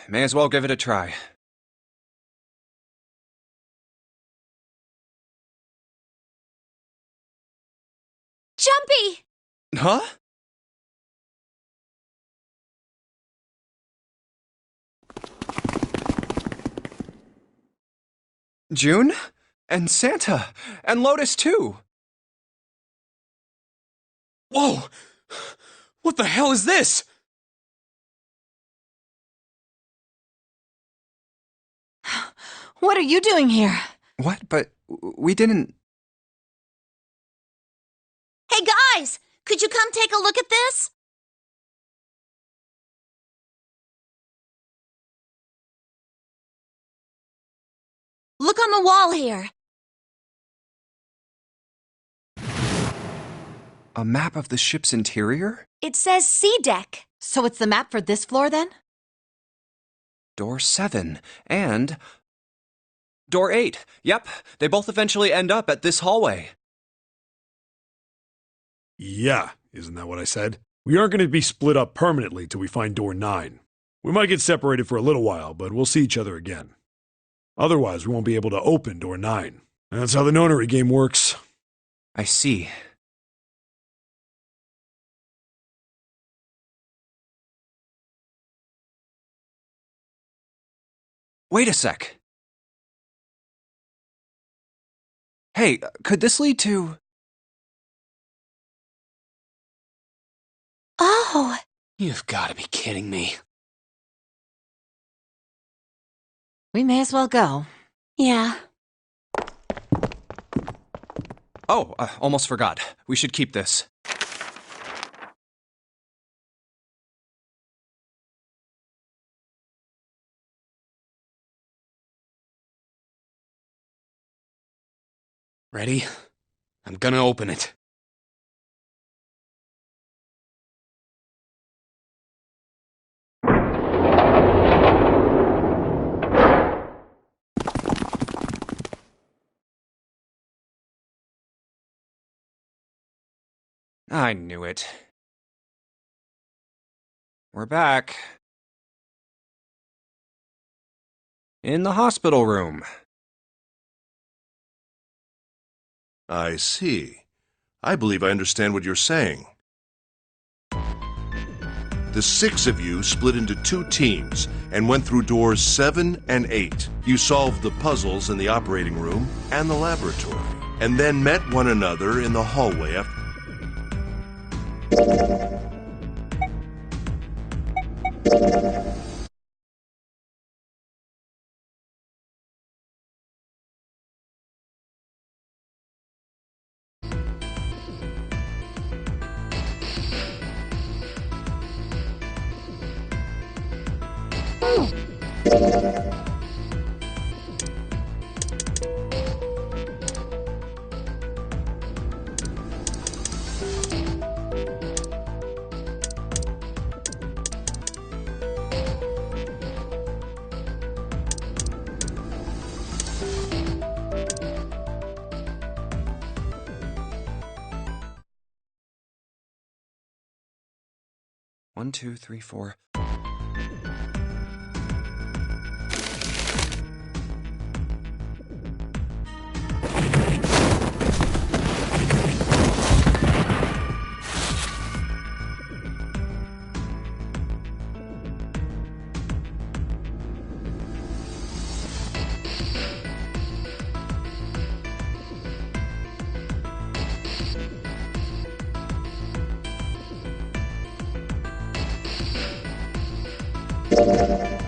May as well give it a try. Jumpy! Huh? June? And Santa? And Lotus, too! Whoa! What the hell is this? What are you doing here? What? But we didn't... Hey guys, could you come take a look at this? Look on the wall here. A map of the ship's interior? It says C deck. So it's the map for this floor then? Door 7 and Door 8. Yep, they both eventually end up at this hallway. Yeah, isn't that what I said? We aren't going to be split up permanently till we find door 9. We might get separated for a little while, but we'll see each other again. Otherwise, we won't be able to open door 9. That's how the nonary game works. I see. Wait a sec. Hey, could this lead to... Oh, You've got to be kidding me. We may as well go. yeah. Oh, almost forgot. We should keep this. Ready? I'm gonna open it. I knew it. We're back. In the hospital room. I see. I believe I understand what you're saying. The 6 of you split into 2 teams and went through doors 7 and 8. You solved the puzzles in the operating room and the laboratory, and then met one another in the hallway after... One, two, three, four.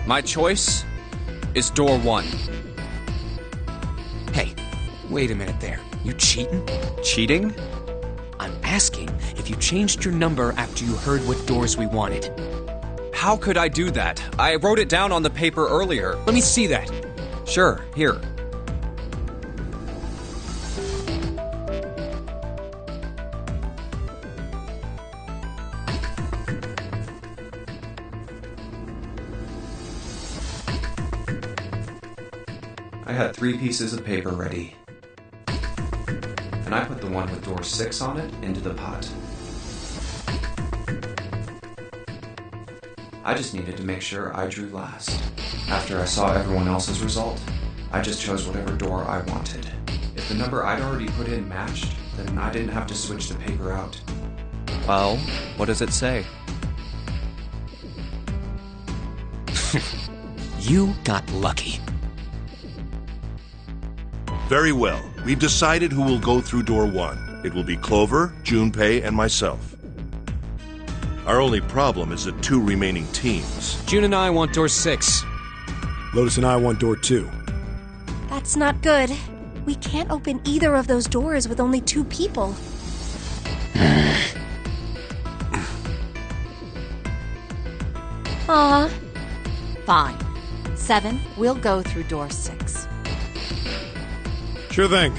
My choice is door 1. Hey, wait a minute there. You cheating? Cheating? I'm asking if you changed your number after you heard what doors we wanted. How could I do that? I wrote it down on the paper earlier. Let me see that. Sure, here. I had 3 pieces of paper ready. And I put the one with door 6 on it into the pot. I just needed to make sure I drew last. After I saw everyone else's result, I just chose whatever door I wanted. If the number I'd already put in matched, then I didn't have to switch the paper out. Well, what does it say? You got lucky. Very well. We've decided who will go through door 1. It will be Clover, Junpei, and myself. Our only problem is the 2 remaining teams. June and I want door 6. Lotus and I want door 2. That's not good. We can't open either of those doors with only 2 people. Aw. Fine. 7, we'll go through door 6. Sure thing.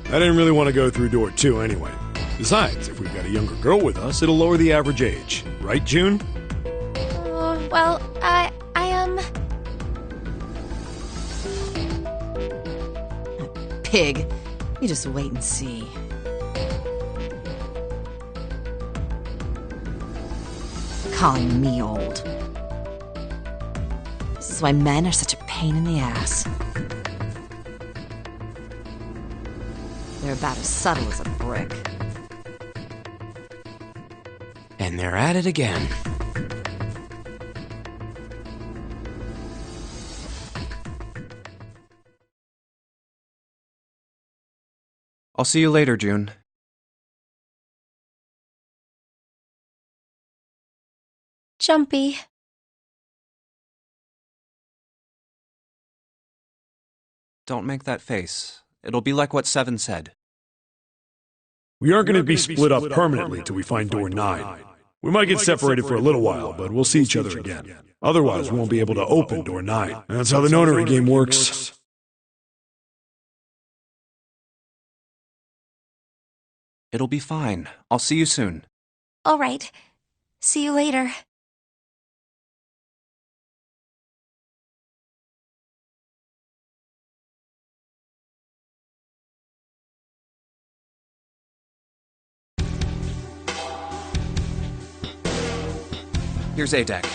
I didn't really want to go through door 2 anyway. Besides, if we've got a younger girl with us, it'll lower the average age. Right, June? Well, Pig, you just wait and see. Calling me old. This is why men are such a pain in the ass. They're about as subtle as a brick. And they're at it again. I'll see you later, June. Jumpy. Don't make that face. It'll be like what Seven said. We aren't going to be split up permanently till we find door 9. We might get separated for a little while, but we'll see each other again. Otherwise, we won't be able to open door 9. That's how the nonary game works. It'll be fine. I'll see you soon. All right. See you later. Here's A deck.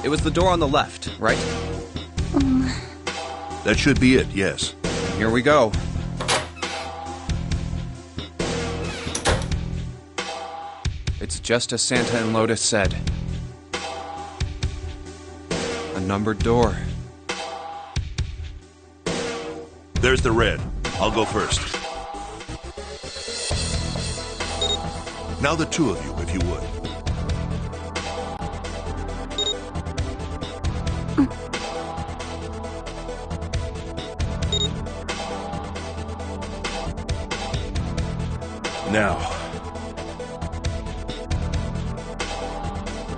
It was the door on the left, right? That should be it, yes. Here we go. It's just as Santa and Lotus said. A numbered door. There's the red. I'll go first. Now the two of you, if you would. Now.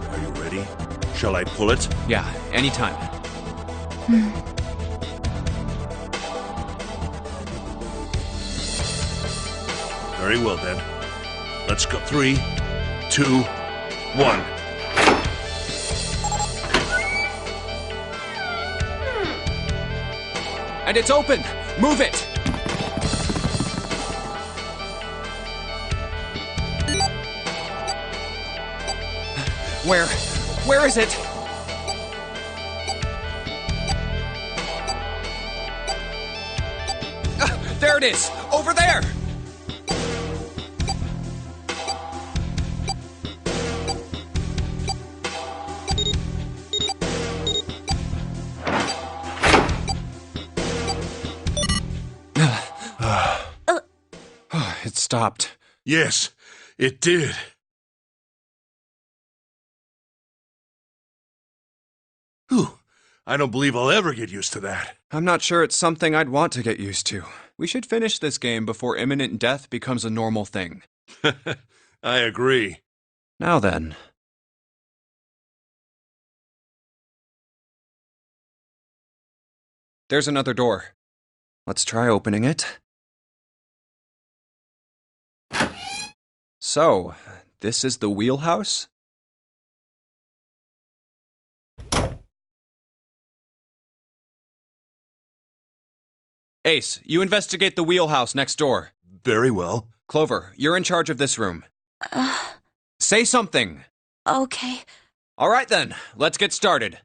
Are you ready? Shall I pull it? Yeah, anytime. Very well then. Let's go. 3, 2, 1. And it's open! Move it! Where is it? There it is! Over there! It stopped. Yes, it did. Whew. I don't believe I'll ever get used to that. I'm not sure it's something I'd want to get used to. We should finish this game before imminent death becomes a normal thing. I agree. Now then. There's another door. Let's try opening it. So, this is the wheelhouse? Ace, you investigate the wheelhouse next door. Very well. Clover, you're in charge of this room. Say something. Okay. All right then, let's get started.